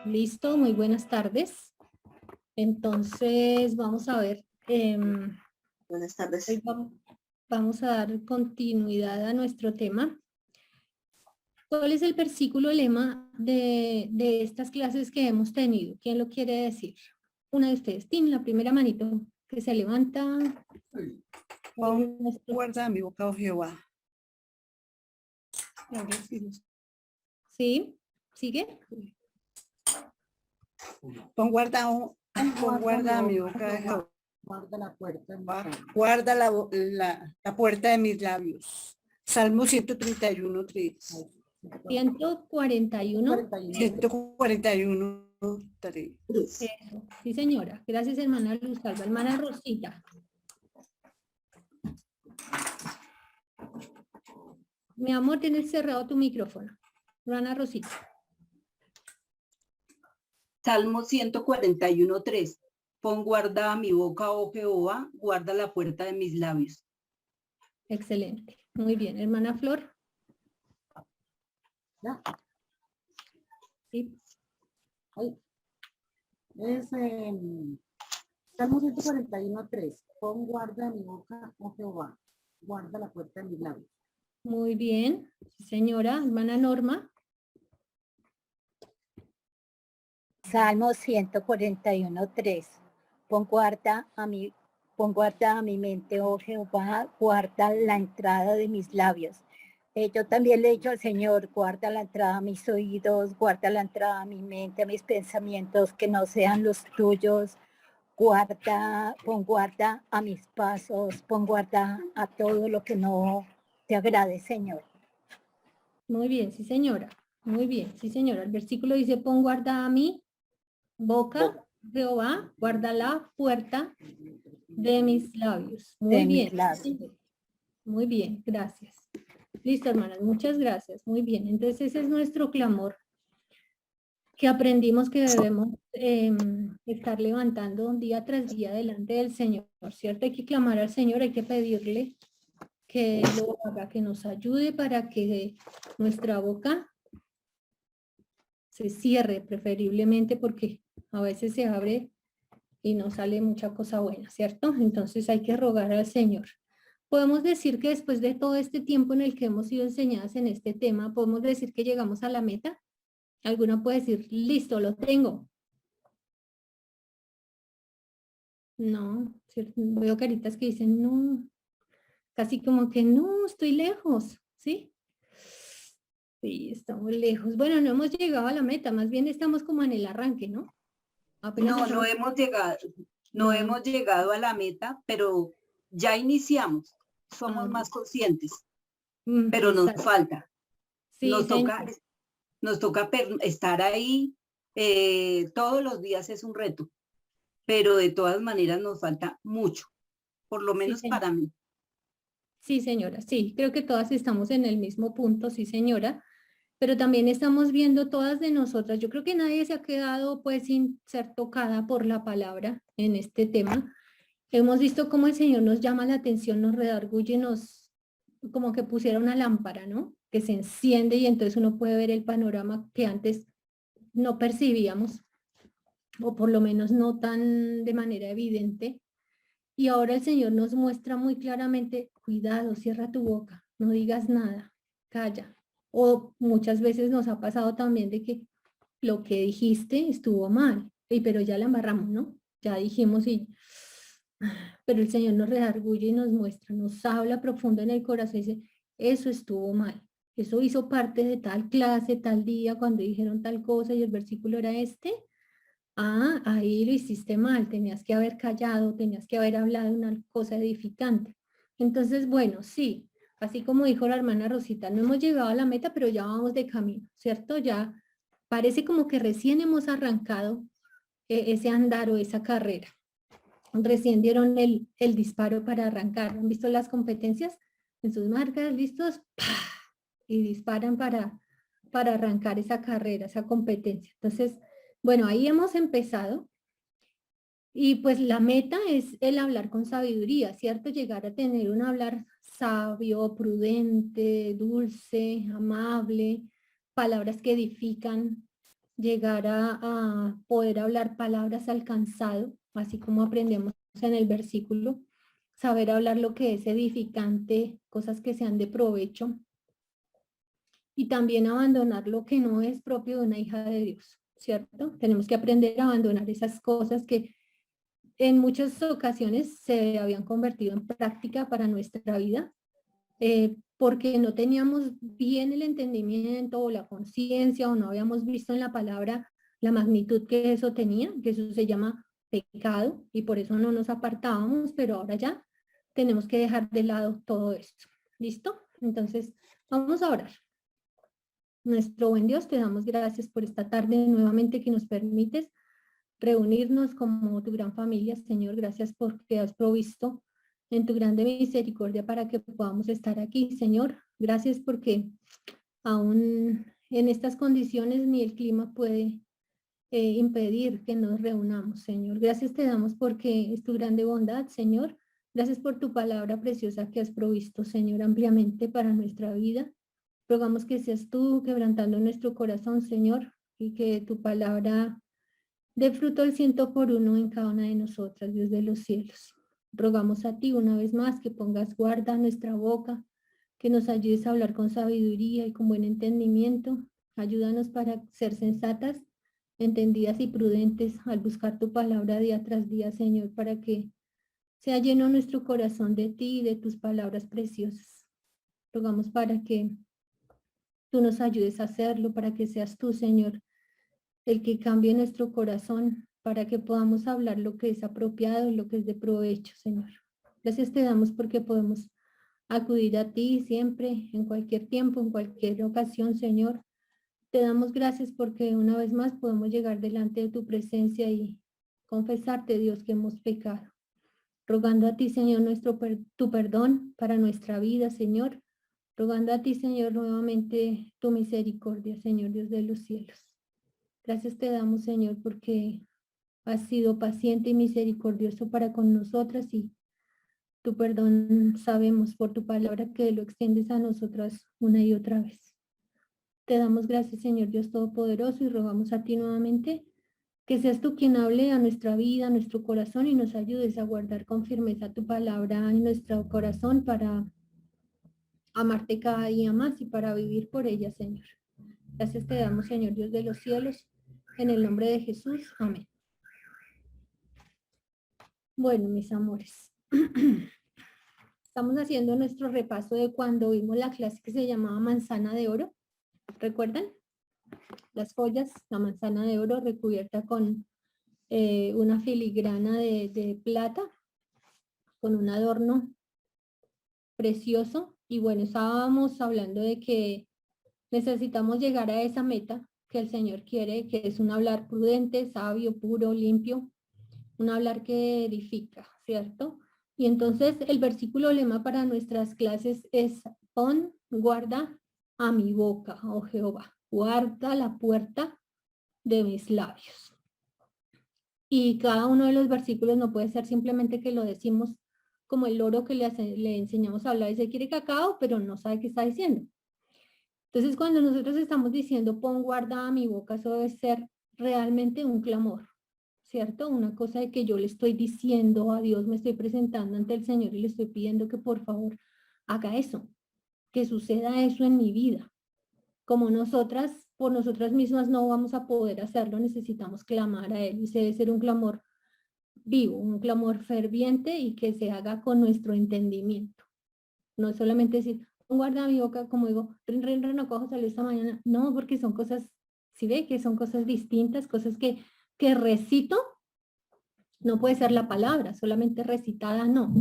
Listo, muy buenas tardes. Entonces, vamos a ver. Buenas tardes. Hoy vamos a dar continuidad a nuestro tema. ¿Cuál es el versículo lema de estas clases que hemos tenido? ¿Quién lo quiere decir? Una de ustedes. Tim, la primera manito que se levanta. Guarda mi boca, oh Jehová. ¿Sí? ¿Sigue? Pon guarda mi boca, Jehová. Guarda la puerta. Guarda la puerta de mis labios. Salmo 131, 3. 141. 141, 3. Eso. Sí, señora. Gracias, hermana Luz Alba. Hermana Rosita. Mi amor, tienes cerrado tu micrófono. Hermana Rosita. Salmo 141, 3. Pon guarda mi boca, oh Jehová, guarda la puerta de mis labios. Excelente. Muy bien. Hermana Flor. ¿Ya? Sí. Ahí. Es Salmo 141, 3. Pon guarda mi boca, oh Jehová, guarda la puerta de mis labios. Muy bien. Sí, señora. Hermana Norma. Salmo 141, 3. Pon guarda a mi mente, oh Jehová, guarda la entrada de mis labios. Yo también le he dicho al Señor, guarda la entrada a mis oídos, guarda la entrada a mi mente, a mis pensamientos, que no sean los tuyos. Pon guarda a mis pasos, pon guarda a todo lo que no te agrade, Señor. Muy bien. Sí, señora. Muy bien. Sí, señora. El versículo dice, pon guarda a mi boca, Jehová, guarda la puerta de mis labios. Muy De mis bien. labios. Muy bien. Gracias. Listo, hermanas. Muchas gracias. Muy bien. Entonces, ese es nuestro clamor que aprendimos que debemos estar levantando día tras día delante del Señor, ¿cierto? Hay que clamar al Señor, hay que pedirle que lo haga, que nos ayude para que nuestra boca se cierre preferiblemente, porque a veces se abre y no sale mucha cosa buena, ¿cierto? Entonces hay que rogar al Señor. Podemos decir que después de todo este tiempo en el que hemos sido enseñadas en este tema, podemos decir que llegamos a la meta. Alguna puede decir, listo, lo tengo. No, ¿cierto? Veo caritas que dicen, no, casi como que no, estoy lejos, ¿sí? Sí, estamos lejos. Bueno, no hemos llegado a la meta, más bien estamos como en el arranque, ¿no? Apenas No estamos- hemos llegado, no hemos llegado a la meta, pero ya iniciamos. Somos más conscientes, pero nos exacto. falta. Sí, Nos toca, señor. nos toca estar ahí. Todos los días es un reto, pero de todas maneras nos falta mucho, por lo Sí, menos señor. para mí. Sí, señora, sí, creo que todas estamos en el mismo punto, sí, señora, pero también estamos viendo todas de nosotras. Yo creo que nadie se ha quedado pues sin ser tocada por la palabra en este tema. Hemos visto cómo el Señor nos llama la atención, nos redarguye, nos como que pusiera una lámpara, ¿no? Que se enciende y entonces uno puede ver el panorama que antes no percibíamos, o por lo menos no tan de manera evidente. Y ahora el Señor nos muestra muy claramente, cuidado, cierra tu boca, no digas nada, calla. O muchas veces nos ha pasado también de que lo que dijiste estuvo mal, pero ya la amarramos, ¿no? Ya dijimos y... Pero el Señor nos redarguye y nos muestra, nos habla profundo en el corazón y dice, eso estuvo mal, eso hizo parte de tal clase, tal día, cuando dijeron tal cosa y el versículo era este. Ah, ahí lo hiciste mal, tenías que haber callado, tenías que haber hablado una cosa edificante. Entonces, bueno, sí, así como dijo la hermana Rosita, no hemos llegado a la meta, pero ya vamos de camino, ¿cierto? Ya parece como que recién hemos arrancado ese andar o esa carrera. Recién dieron el disparo para arrancar. ¿Han visto las competencias? En sus marcas, listos, ¡pah! Y disparan para arrancar esa carrera, esa competencia. Entonces, bueno, ahí hemos empezado. Y pues la meta es el hablar con sabiduría, ¿cierto? Llegar a tener un hablar sabio, prudente, dulce, amable, palabras que edifican, llegar a poder hablar palabras alcanzado, así como aprendemos en el versículo, saber hablar lo que es edificante, cosas que sean de provecho, y también abandonar lo que no es propio de una hija de Dios, ¿cierto? Tenemos que aprender a abandonar esas cosas que en muchas ocasiones se habían convertido en práctica para nuestra vida, porque no teníamos bien el entendimiento o la conciencia o no habíamos visto en la palabra la magnitud que eso tenía, que eso se llama pecado y por eso no nos apartábamos, pero ahora ya tenemos que dejar de lado todo esto. ¿Listo? Entonces, vamos a orar. Nuestro buen Dios, te damos gracias por esta tarde nuevamente que nos permites reunirnos como tu gran familia, Señor. Gracias porque has provisto en tu grande misericordia para que podamos estar aquí, Señor. Gracias porque aún en estas condiciones ni el clima puede impedir que nos reunamos, Señor. Gracias te damos porque es tu grande bondad, Señor. Gracias por tu palabra preciosa que has provisto, Señor, ampliamente para nuestra vida. Rogamos que seas tú quebrantando nuestro corazón, Señor, y que tu palabra dé fruto al 100 por 1 en cada una de nosotras, Dios de los cielos. Rogamos a ti una vez más que pongas guarda a nuestra boca, que nos ayudes a hablar con sabiduría y con buen entendimiento. Ayúdanos para ser sensatas, entendidas y prudentes al buscar tu palabra día tras día, Señor, para que sea lleno nuestro corazón de ti y de tus palabras preciosas. Rogamos para que tú nos ayudes a hacerlo, para que seas tú, Señor, el que cambie nuestro corazón, para que podamos hablar lo que es apropiado y lo que es de provecho, Señor. Gracias te damos porque podemos acudir a ti siempre, en cualquier tiempo, en cualquier ocasión, Señor. Te damos gracias porque una vez más podemos llegar delante de tu presencia y confesarte, Dios, que hemos pecado. Rogando a ti, Señor, tu perdón para nuestra vida, Señor. Rogando a ti, Señor, nuevamente tu misericordia, Señor Dios de los cielos. Gracias te damos, Señor, porque has sido paciente y misericordioso para con nosotras y tu perdón sabemos por tu palabra que lo extiendes a nosotras una y otra vez. Te damos gracias, Señor Dios Todopoderoso, y rogamos a ti nuevamente que seas tú quien hable a nuestra vida, a nuestro corazón y nos ayudes a guardar con firmeza tu palabra en nuestro corazón para amarte cada día más y para vivir por ella, Señor. Gracias te damos, Señor Dios de los cielos, en el nombre de Jesús. Amén. Bueno, mis amores, estamos haciendo nuestro repaso de cuando vimos la clase que se llamaba manzana de oro. ¿Recuerdan? Las joyas, la manzana de oro recubierta con una filigrana de plata, con un adorno precioso. Y bueno, estábamos hablando de que necesitamos llegar a esa meta que el Señor quiere, que es un hablar prudente, sabio, puro, limpio, un hablar que edifica, ¿cierto? Y entonces el versículo lema para nuestras clases es: pon guarda a mi boca, oh Jehová, guarda la puerta de mis labios. Y cada uno de los versículos no puede ser simplemente que lo decimos como el loro que le enseñamos a hablar y se quiere cacao, pero no sabe qué está diciendo. Entonces, cuando nosotros estamos diciendo pon guarda a mi boca, eso debe ser realmente un clamor, ¿cierto? Una cosa de que yo le estoy diciendo a Dios, me estoy presentando ante el Señor y le estoy pidiendo que por favor haga eso, que suceda eso en mi vida. Como nosotras, por nosotras mismas no vamos a poder hacerlo, necesitamos clamar a Él y se debe ser un clamor vivo, un clamor ferviente y que se haga con nuestro entendimiento. No es solamente decir, guarda mi boca, como digo, recojo salió esta mañana. No, porque son cosas, si ve que son cosas distintas, cosas que recito, no puede ser la palabra, solamente recitada, no.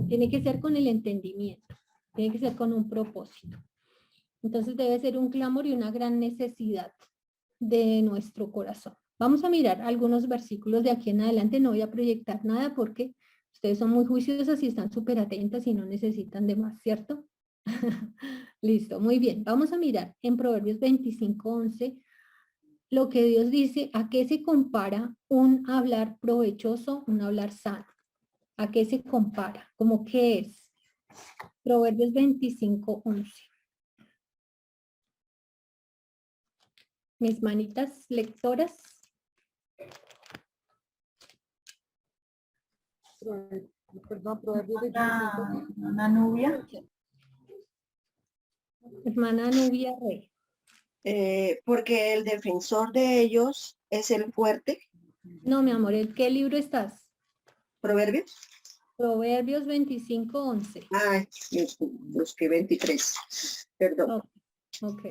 Tiene que ser con el entendimiento, tiene que ser con un propósito. Entonces debe ser un clamor y una gran necesidad de nuestro corazón. Vamos a mirar algunos versículos de aquí en adelante, no voy a proyectar nada porque ustedes son muy juiciosas y están súper atentas y no necesitan de más, ¿cierto? Listo, muy bien. Vamos a mirar en Proverbios 25:11 lo que Dios dice, a qué se compara un hablar provechoso, un hablar sano. ¿A qué se compara? ¿Cómo qué es? Proverbios 25:11. Mis manitas lectoras. Perdón, Proverbios 25. Ana Nubia. Hermana Nubia Rey. Porque el defensor de ellos es el fuerte. No, mi amor, ¿en qué libro estás? Proverbios. Proverbios 25:11. Ay, busqué 23. Perdón. Ok.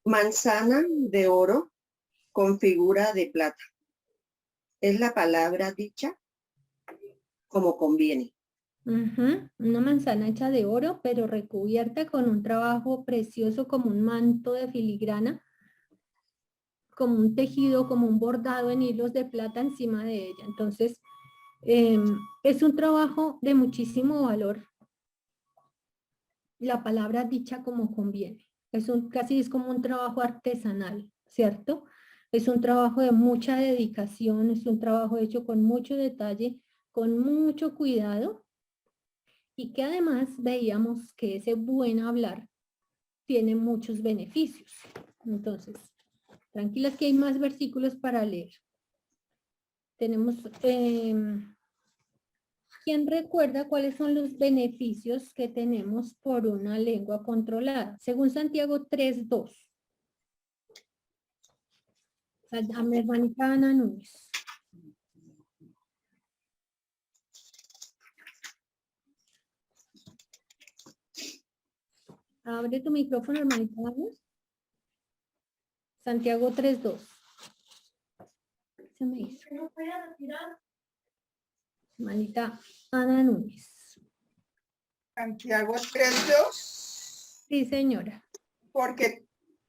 Manzana de oro con figura de plata. Es la palabra dicha como conviene. Ujú, una manzana hecha de oro, pero recubierta con un trabajo precioso como un manto de filigrana, como un tejido, como un bordado en hilos de plata encima de ella. Entonces, es un trabajo de muchísimo valor. La palabra dicha como conviene. Casi es como un trabajo artesanal, ¿cierto? Es un trabajo de mucha dedicación, es un trabajo hecho con mucho detalle, con mucho cuidado, y que además veíamos que ese buen hablar tiene muchos beneficios. Entonces, tranquilas que hay más versículos para leer. Tenemos, ¿quién recuerda cuáles son los beneficios que tenemos por una lengua controlada? Según Santiago 3:2. A mi hermanita Ana Núñez. Abre tu micrófono, hermanita Ana. Santiago 3:2. Se me hizo. Hermanita Ana Núñez. Santiago 3:2, Sí, señora.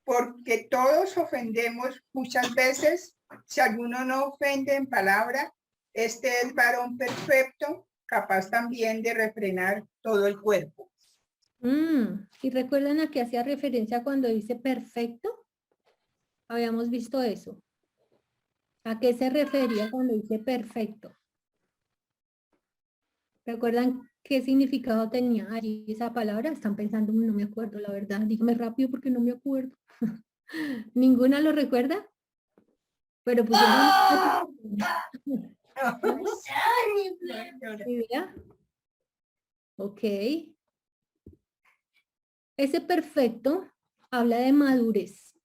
porque todos ofendemos muchas veces. Si alguno no ofende en palabra, este es varón perfecto, capaz también de refrenar todo el cuerpo. ¿Y recuerdan a qué hacía referencia cuando dice perfecto? Habíamos visto eso. ¿A qué se refería cuando dice perfecto? ¿Recuerdan qué significado tenía allí esa palabra? Están pensando, no me acuerdo, la verdad. Dígame rápido porque no me acuerdo. ¿Ninguna lo recuerda? Pero pues... ¿Idea? Ok. Ese perfecto habla de madurez.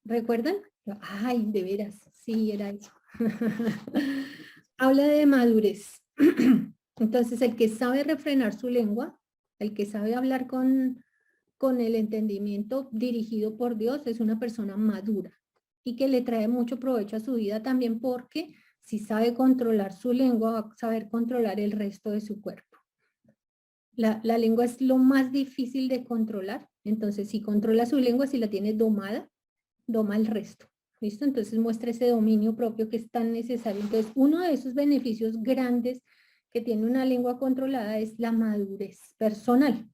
¿Recuerdan? Ay, de veras, sí, era eso. Habla de madurez. Entonces, el que sabe refrenar su lengua, el que sabe hablar con el entendimiento dirigido por Dios, es una persona madura y que le trae mucho provecho a su vida también, porque si sabe controlar su lengua, va a saber controlar el resto de su cuerpo. La lengua es lo más difícil de controlar. Entonces, si controla su lengua, si la tiene domada, doma el resto. ¿Listo? Entonces muestra ese dominio propio que es tan necesario. Entonces, uno de esos beneficios grandes que tiene una lengua controlada es la madurez personal.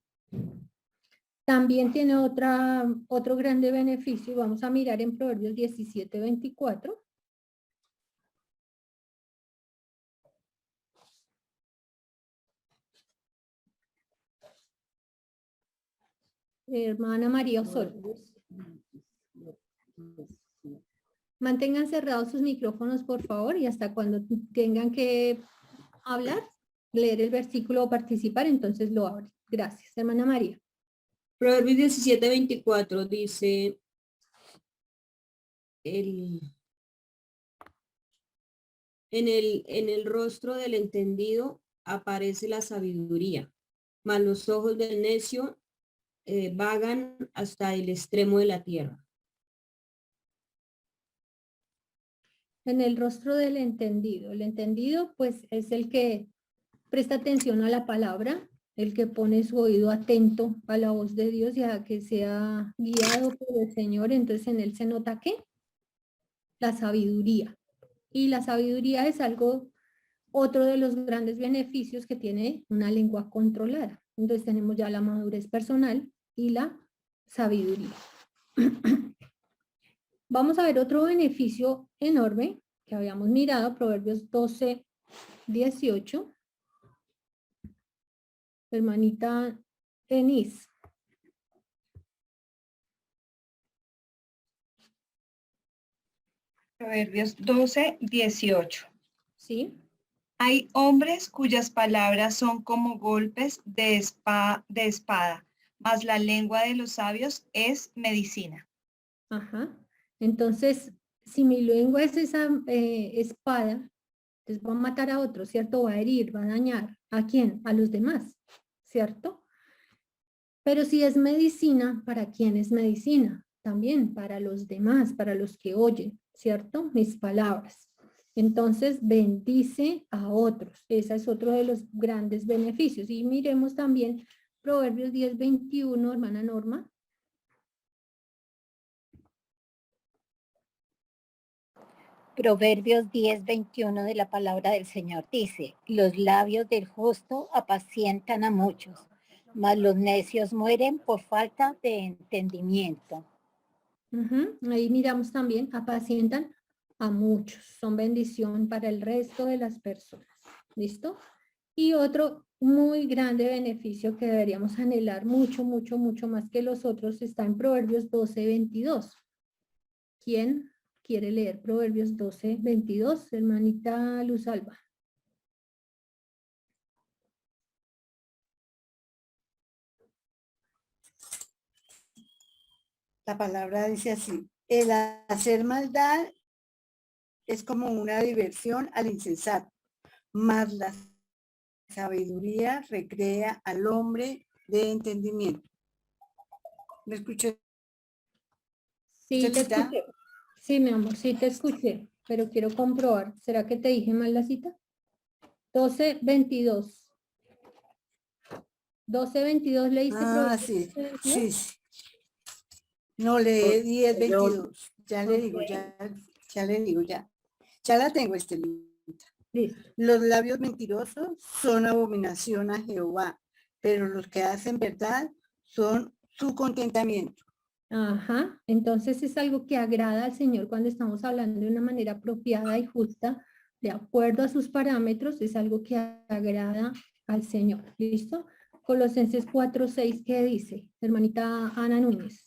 También tiene otro grande beneficio. Vamos a mirar en Proverbios 17:24. Hermana María Osorio. Mantengan cerrados sus micrófonos, por favor, y hasta cuando tengan que hablar, leer el versículo o participar, entonces lo abren. Gracias, hermana María. Proverbios 17:24 dice, en el rostro del entendido aparece la sabiduría, mas los ojos del necio vagan hasta el extremo de la tierra. En el rostro del entendido. El entendido, pues, es el que presta atención a la palabra, el que pone su oído atento a la voz de Dios y a que sea guiado por el Señor. Entonces, en él se nota ¿qué? La sabiduría. Y la sabiduría es otro de los grandes beneficios que tiene una lengua controlada. Entonces, tenemos ya la madurez personal y la sabiduría. Vamos a ver otro beneficio enorme que habíamos mirado, Proverbios 12:18. Hermanita Denise. Proverbios 12:18. ¿Sí? Hay hombres cuyas palabras son como golpes de espada, mas la lengua de los sabios es medicina. Ajá. Entonces, si mi lengua es esa espada, entonces va a matar a otro, ¿cierto? Va a herir, va a dañar. ¿A quién? A los demás, ¿cierto? Pero si es medicina, ¿para quién es medicina? También para los demás, para los que oyen, ¿cierto? Mis palabras. Entonces, bendice a otros. Ese es otro de los grandes beneficios. Y miremos también Proverbios 10:21, hermana Norma. Proverbios 10:21 de la palabra del Señor dice, los labios del justo apacientan a muchos, mas los necios mueren por falta de entendimiento. Ahí miramos también, apacientan a muchos. Son bendición para el resto de las personas. ¿Listo? Y otro muy grande beneficio que deberíamos anhelar mucho, mucho, mucho más que los otros está en Proverbios 12:22. ¿Quién quiere leer Proverbios 12:22? Hermanita Luz Alba. La palabra dice así, el hacer maldad es como una diversión al insensato, mas la sabiduría recrea al hombre de entendimiento. ¿Me escuché? Sí, te ¿Cita? escuché. Sí, mi amor, sí te escuché, pero quiero comprobar. ¿Será que te dije mal la cita? 12:22. 12:22 leíste Ah, Proverbios sí, 12:22. sí. No, leí 10:22. Ya le digo, Ok. ya le digo, ya. Ya la tengo, libro. Listo. Los labios mentirosos son abominación a Jehová, pero los que hacen verdad son su contentamiento. Ajá, entonces es algo que agrada al Señor cuando estamos hablando de una manera apropiada y justa, de acuerdo a sus parámetros, es algo que agrada al Señor. ¿Listo? Colosenses 4:6, ¿qué dice? Hermanita Ana Núñez.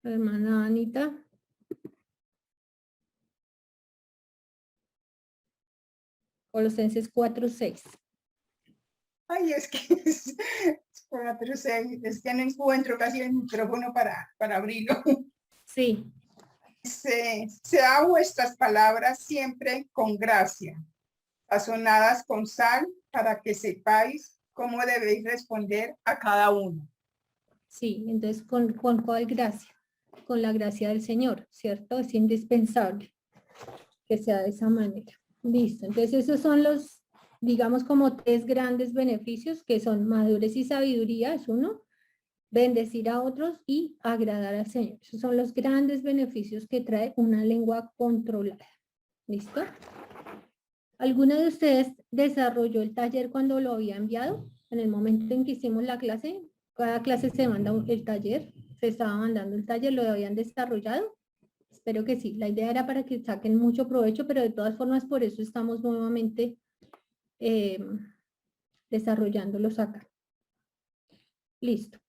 Hermana Anita. Colosenses 4:6. Ay, es que es 4:6, es que no encuentro casi el micrófono para abrirlo. Sí. Sea vuestras palabras siempre con gracia, sazonadas con sal, para que sepáis cómo debéis responder a cada uno. Sí, entonces ¿con cuál gracia? Con la gracia del Señor, ¿cierto? Es indispensable que sea de esa manera. Listo, entonces esos son los, digamos, como tres grandes beneficios que son madurez y sabiduría, es uno, bendecir a otros y agradar al Señor. Esos son los grandes beneficios que trae una lengua controlada. ¿Listo? ¿Alguna de ustedes desarrolló el taller cuando lo había enviado? En el momento en que hicimos la clase, cada clase se manda el taller, se estaba mandando el taller, ¿lo habían desarrollado? Espero que sí. La idea era para que saquen mucho provecho, pero de todas formas por eso estamos nuevamente desarrollándolos acá. Listo.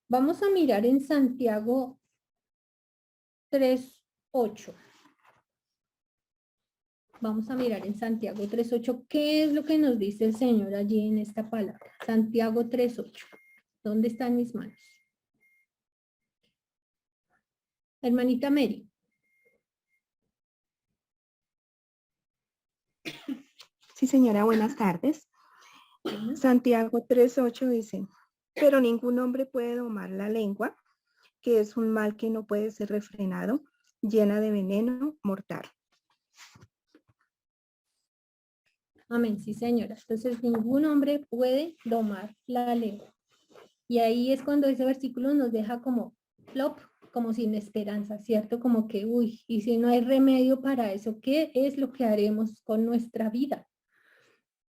Vamos a mirar en Santiago 3:8. Vamos a mirar en Santiago 3:8. ¿Qué es lo que nos dice el Señor allí en esta palabra? Santiago 3:8. ¿Dónde están mis manos? Hermanita Mary. Sí, señora, buenas tardes. Santiago 3:8 dice, pero ningún hombre puede domar la lengua, que es un mal que no puede ser refrenado, llena de veneno mortal. Amén, sí señora. Entonces ningún hombre puede domar la lengua. Y ahí es cuando ese versículo nos deja como plop, como sin esperanza, ¿cierto? Como que, uy, y si no hay remedio para eso, ¿qué es lo que haremos con nuestra vida?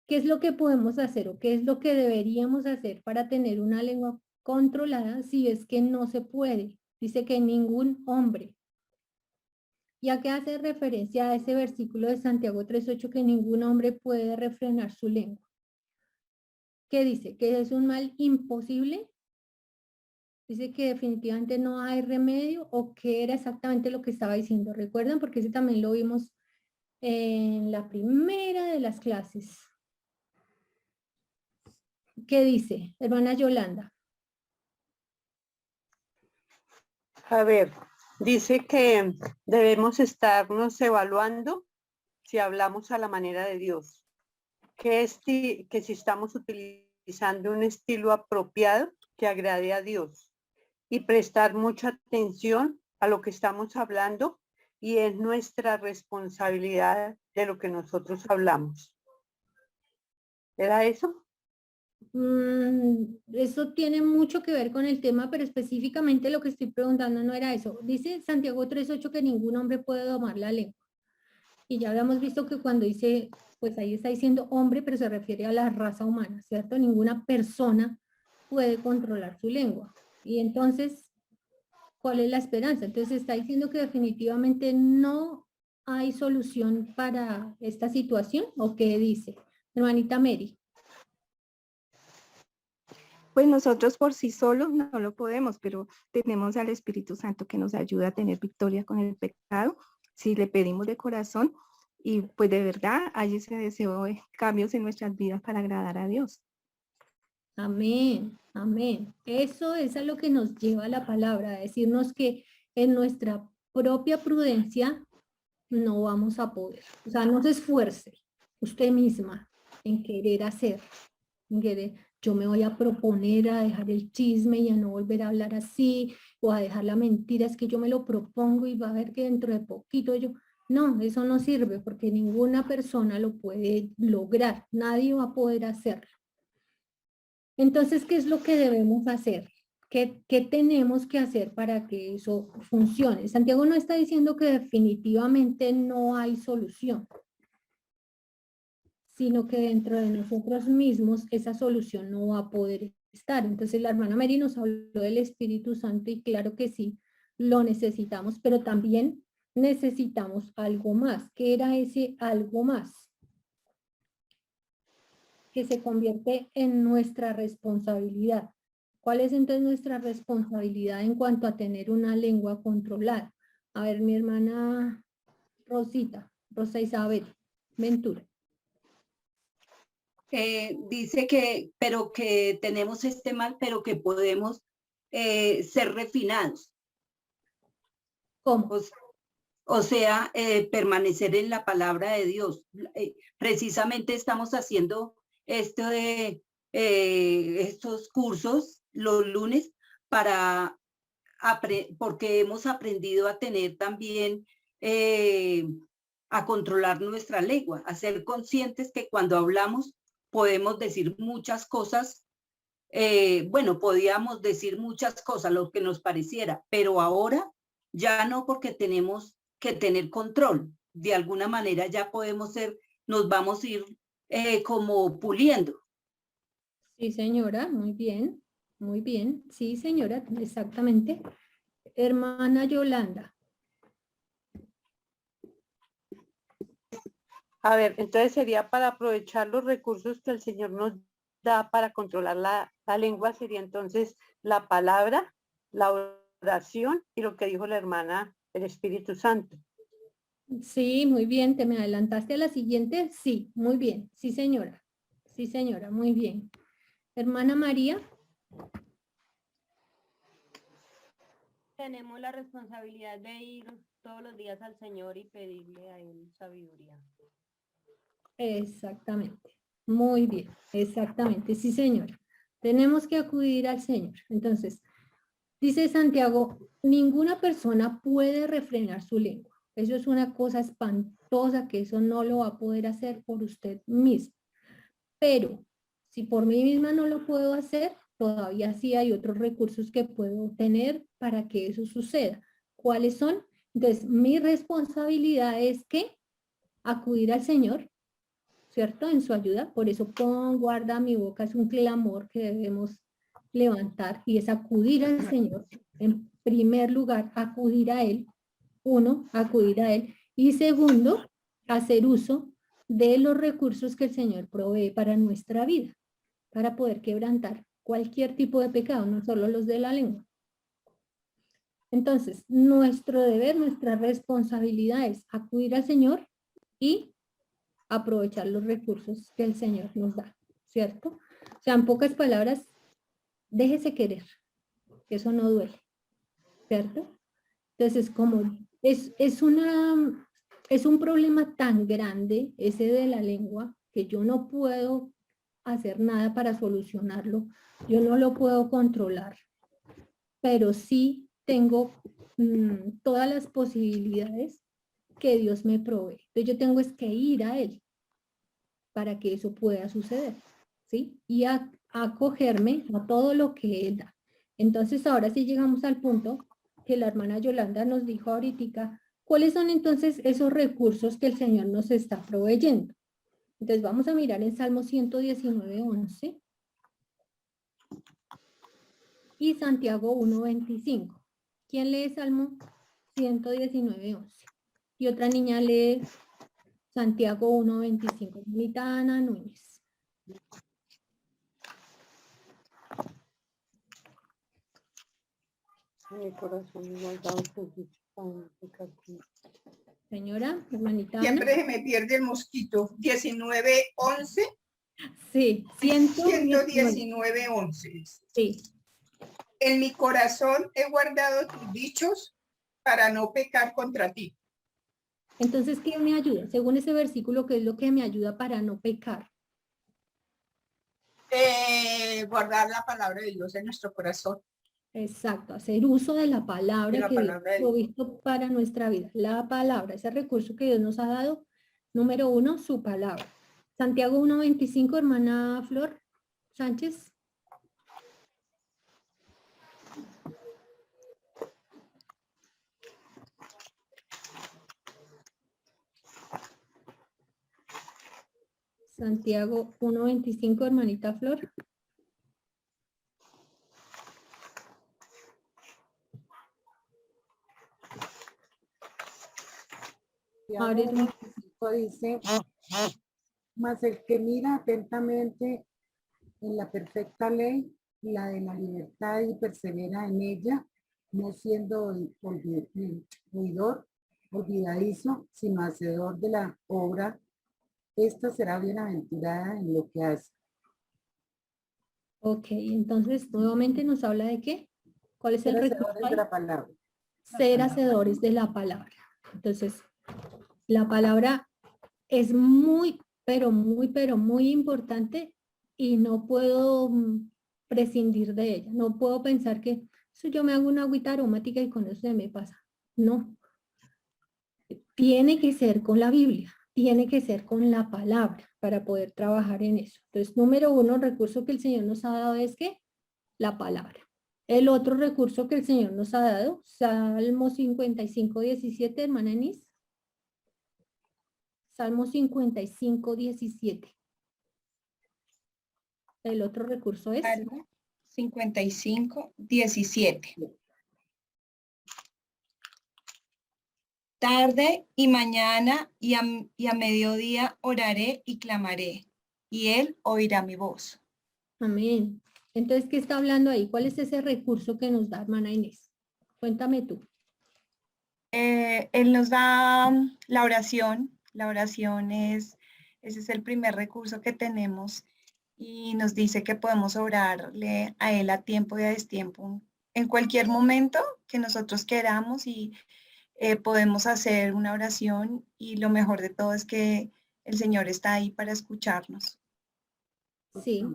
¿Qué es lo que podemos hacer o qué es lo que deberíamos hacer para tener una lengua controlada si es que no se puede? Dice que ningún hombre. ¿Y a qué hace referencia a ese versículo de Santiago 3:8 que ningún hombre puede refrenar su lengua? ¿Qué dice? ¿Que es un mal imposible? ¿Dice que definitivamente no hay remedio? ¿O qué era exactamente lo que estaba diciendo? ¿Recuerdan? Porque ese también lo vimos en la primera de las clases. ¿Qué dice, hermana Yolanda? A ver, dice que debemos estarnos evaluando si hablamos a la manera de Dios, que si estamos utilizando un estilo apropiado que agrade a Dios y prestar mucha atención a lo que estamos hablando y es nuestra responsabilidad de lo que nosotros hablamos. ¿Era eso? Eso tiene mucho que ver con el tema, pero específicamente lo que estoy preguntando no era eso. Dice Santiago 3:8 que ningún hombre puede domar la lengua. Y ya habíamos visto que cuando dice, pues ahí está diciendo hombre, pero se refiere a la raza humana, ¿cierto? Ninguna persona puede controlar su lengua. Y entonces, ¿cuál es la esperanza? Entonces está diciendo que definitivamente no hay solución para esta situación, ¿o qué dice? Hermanita Mary. Pues nosotros por sí solos no lo podemos, pero tenemos al Espíritu Santo que nos ayuda a tener victoria con el pecado si le pedimos de corazón y pues de verdad hay ese deseo de cambios en nuestras vidas para agradar a Dios. Amén, amén. Eso es a lo que nos lleva la palabra, a decirnos que en nuestra propia prudencia no vamos a poder. O sea, no se esfuerce usted misma en querer hacer, en querer, yo me voy a proponer a dejar el chisme y a no volver a hablar así, o a dejar la mentira, es que yo me lo propongo y va a ver que dentro de poquito yo... No, eso no sirve porque ninguna persona lo puede lograr, nadie va a poder hacerlo. Entonces, ¿qué es lo que debemos hacer? ¿Qué tenemos que hacer para que eso funcione? Santiago no está diciendo que definitivamente no hay solución, sino que dentro de nosotros mismos esa solución no va a poder estar. Entonces la hermana Mary nos habló del Espíritu Santo y claro que sí, lo necesitamos, pero también necesitamos algo más. ¿Qué era ese algo más? Que se convierte en nuestra responsabilidad. ¿Cuál es entonces nuestra responsabilidad en cuanto a tener una lengua controlada? A ver, mi hermana Rosa Isabel Ventura. Dice que, pero que tenemos este mal, pero que podemos ser refinados. ¿Cómo? O sea, permanecer en la palabra de Dios. Precisamente estamos haciendo esto de estos cursos los lunes porque hemos aprendido a tener también, a controlar nuestra lengua, a ser conscientes que cuando hablamos podemos decir muchas cosas. Bueno, podíamos decir muchas cosas, lo que nos pareciera, pero ahora ya no, porque tenemos que tener control. De alguna manera ya podemos nos vamos a ir como puliendo. Sí, señora, muy bien, muy bien. Sí, señora, exactamente. Hermana Yolanda. A ver, entonces sería para aprovechar los recursos que el Señor nos da para controlar la lengua, sería entonces la palabra, la oración y lo que dijo la hermana, el Espíritu Santo. Sí, muy bien, ¿te me adelantaste a la siguiente? Sí, muy bien, sí señora, muy bien. Hermana María. Tenemos la responsabilidad de ir todos los días al Señor y pedirle a Él sabiduría. Exactamente, muy bien, exactamente, sí señora. Tenemos que acudir al Señor. Entonces, dice Santiago, ninguna persona puede refrenar su lengua. Eso es una cosa espantosa, que eso no lo va a poder hacer por usted mismo. Pero si por mí misma no lo puedo hacer, todavía sí hay otros recursos que puedo tener para que eso suceda. ¿Cuáles son? Entonces, mi responsabilidad es que acudir al Señor, ¿cierto? En su ayuda. Por eso pon guarda mi boca, es un clamor que debemos levantar y es acudir al Señor. En primer lugar, acudir a Él. uno, acudir a Él. Y segundo, hacer uso de los recursos que el Señor provee para nuestra vida, para poder quebrantar cualquier tipo de pecado, no solo los de la lengua. Entonces, nuestro deber, nuestra responsabilidad es acudir al Señor y aprovechar los recursos que el Señor nos da, ¿cierto? O sea, en pocas palabras, déjese querer, que eso no duele, ¿cierto? Entonces, como es un problema tan grande ese de la lengua que yo no puedo hacer nada para solucionarlo, yo no lo puedo controlar, pero sí tengo todas las posibilidades que Dios me provee. Entonces yo tengo es que ir a Él para que eso pueda suceder, ¿sí? Y acogerme a todo lo que Él da. Entonces ahora sí llegamos al punto que la hermana Yolanda nos dijo ahorita, ¿cuáles son entonces esos recursos que el Señor nos está proveyendo? Entonces vamos a mirar en Salmo 119:11 y Santiago 1:25. ¿Quién lee Salmo 119:11? Y otra niña lee Santiago 1:25. Mamita Ana Núñez. Mi corazón guardado por dicho pan, pecado. Señora, hermanita Ana. Siempre se me pierde el mosquito. 19:11. Sí, 119:11. Sí. En mi corazón he guardado tus dichos para no pecar contra ti. Entonces, ¿qué me ayuda? Según ese versículo, ¿qué es lo que me ayuda para no pecar? Guardar la palabra de Dios en nuestro corazón. Exacto, hacer uso de la palabra De la que palabra de Dios ha provisto para nuestra vida. La palabra, ese recurso que Dios nos ha dado. Número 1, su palabra. Santiago 1:25, hermana Flor Sánchez. Santiago 1:25, hermanita Flor. Santiago 1:25 dice, mas el que mira atentamente en la perfecta ley, la de la libertad y persevera en ella, no siendo oidor, olvidadizo, sino hacedor de la obra, esta será bienaventurada en lo que hace. Ok, entonces nuevamente nos habla de qué. ¿Cuál es el Ser recurso hacedores ahí? de la palabra. Ser hacedores de la palabra. Entonces, la palabra es muy, pero muy importante y no puedo prescindir de ella. No puedo pensar que eso yo me hago una agüita aromática y con eso se me pasa. No. Tiene que ser con la Biblia, tiene que ser con la palabra para poder trabajar en eso. Entonces, número 1, el recurso que el Señor nos ha dado es que la palabra. El otro recurso que el Señor nos ha dado, Salmo 55:17, hermana Enis. Salmo 55:17. El otro recurso es. Salmo 55:17. Tarde y mañana y a mediodía oraré y clamaré, y él oirá mi voz. Amén. Entonces, ¿qué está hablando ahí? ¿Cuál es ese recurso que nos da hermana Inés? Cuéntame tú. Él nos da la oración. La oración ese es el primer recurso que tenemos y nos dice que podemos orarle a él a tiempo y a destiempo en cualquier momento que nosotros queramos y podemos hacer una oración y lo mejor de todo es que el Señor está ahí para escucharnos. Sí,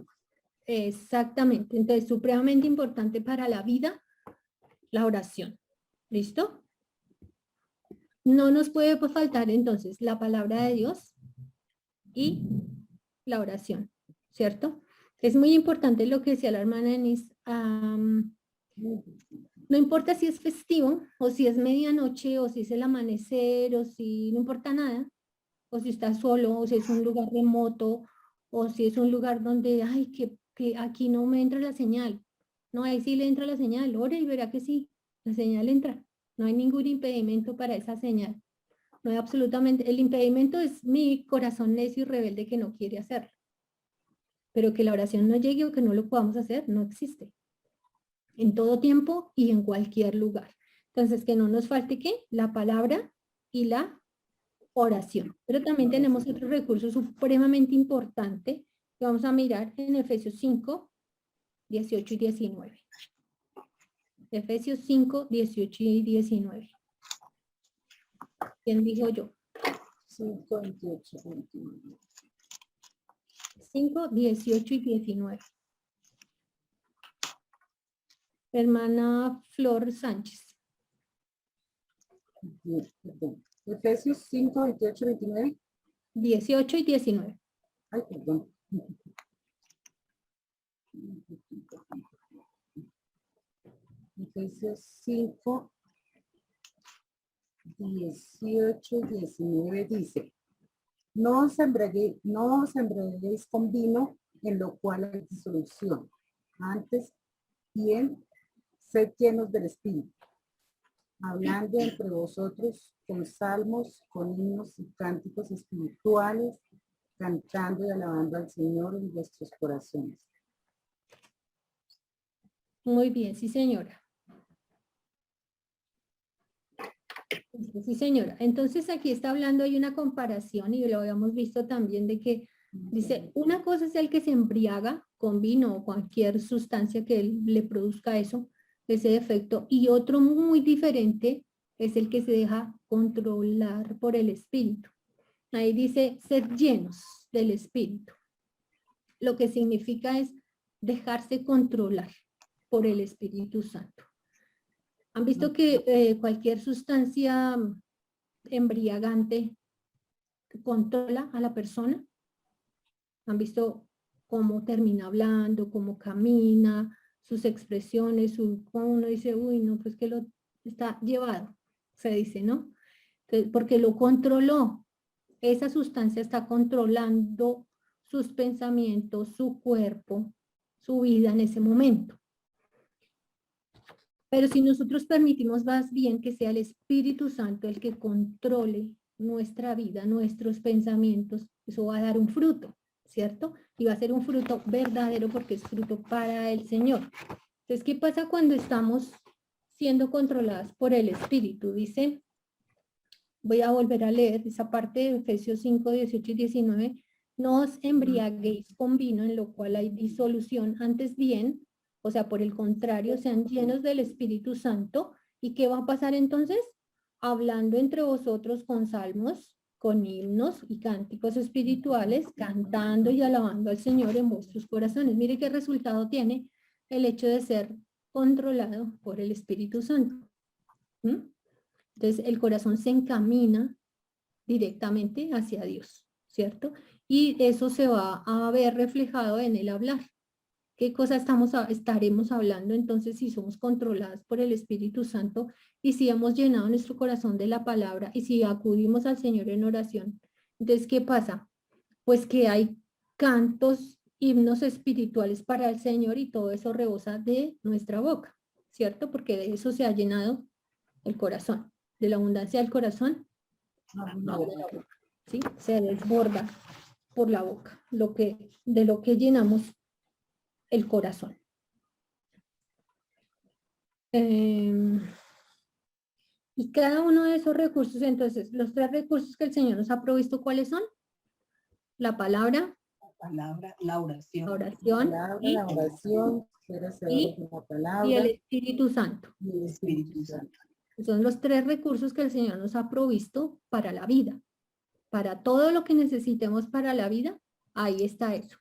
exactamente. Entonces, supremamente importante para la vida, la oración. ¿Listo? No nos puede faltar entonces la palabra de Dios y la oración, ¿cierto? Es muy importante lo que decía la hermana Enis. No importa si es festivo o si es medianoche o si es el amanecer o si no importa nada, o si está solo o si es un lugar remoto o si es un lugar donde, ay, que aquí no me entra la señal. No, ahí sí le entra la señal, ore y verá que sí, la señal entra. No hay ningún impedimento para esa señal. No hay absolutamente, el impedimento es mi corazón necio y rebelde que no quiere hacerlo. Pero que la oración no llegue o que no lo podamos hacer, no existe. En todo tiempo y en cualquier lugar. Entonces, que no nos falte ¿qué? La palabra y la oración. Pero también tenemos otro recurso supremamente importante que vamos a mirar en Efesios 5, 18 y 19. Efesios 5, 18 y 19. ¿Quién dijo yo? 5, 28, 29. 5, 18 y 19. Hermana Flor Sánchez. Perdón. Efesios 5, 28, 29. 18 y 19. Ay, perdón. Efesios 5, 18 y 19 dice: no os embriaguéis con vino, en lo cual hay disolución. Antes bien, sed llenos del Espíritu, hablando entre vosotros con salmos, con himnos y cánticos espirituales, cantando y alabando al Señor en vuestros corazones. Muy bien, sí señora. Sí señora. Entonces aquí está hablando, hay una comparación y lo habíamos visto también de que dice, una cosa es el que se embriaga con vino o cualquier sustancia que le produzca eso, ese efecto, y otro muy diferente es el que se deja controlar por el Espíritu. Ahí dice, ser llenos del Espíritu. Lo que significa es dejarse controlar por el Espíritu Santo. ¿Han visto que cualquier sustancia embriagante controla a la persona? ¿Han visto cómo termina hablando, cómo camina, sus expresiones, cómo uno dice, uy, no, pues que lo está llevado, se dice, ¿no? Entonces, porque lo controló. Esa sustancia está controlando sus pensamientos, su cuerpo, su vida en ese momento. Pero si nosotros permitimos más bien que sea el Espíritu Santo el que controle nuestra vida, nuestros pensamientos, eso va a dar un fruto, ¿cierto? Y va a ser un fruto verdadero porque es fruto para el Señor. Entonces, ¿qué pasa cuando estamos siendo controladas por el Espíritu? Dice, voy a volver a leer esa parte de Efesios 5, 18 y 19. No os embriaguéis con vino en lo cual hay disolución, antes bien, o sea, por el contrario, sean llenos del Espíritu Santo. ¿Y qué va a pasar entonces? Hablando entre vosotros con salmos, con himnos y cánticos espirituales, cantando y alabando al Señor en vuestros corazones. Mire qué resultado tiene el hecho de ser controlado por el Espíritu Santo. Entonces, el corazón se encamina directamente hacia Dios, ¿cierto? Y eso se va a ver reflejado en el hablar. ¿Qué cosa estaremos hablando entonces si somos controladas por el Espíritu Santo y si hemos llenado nuestro corazón de la palabra y si acudimos al Señor en oración? Entonces, ¿qué pasa? Pues que hay cantos, himnos espirituales para el Señor y todo eso rebosa de nuestra boca, ¿cierto? Porque de eso se ha llenado el corazón, de la abundancia del corazón, ¿sí? Se desborda por la boca, de lo que llenamos el corazón. Y cada uno de esos recursos, entonces, los 3 recursos que el Señor nos ha provisto, ¿cuáles son? La palabra, la oración. La oración, y el Espíritu Santo. y el Espíritu Santo. Son los 3 recursos que el Señor nos ha provisto para la vida. Para todo lo que necesitemos para la vida, ahí está eso.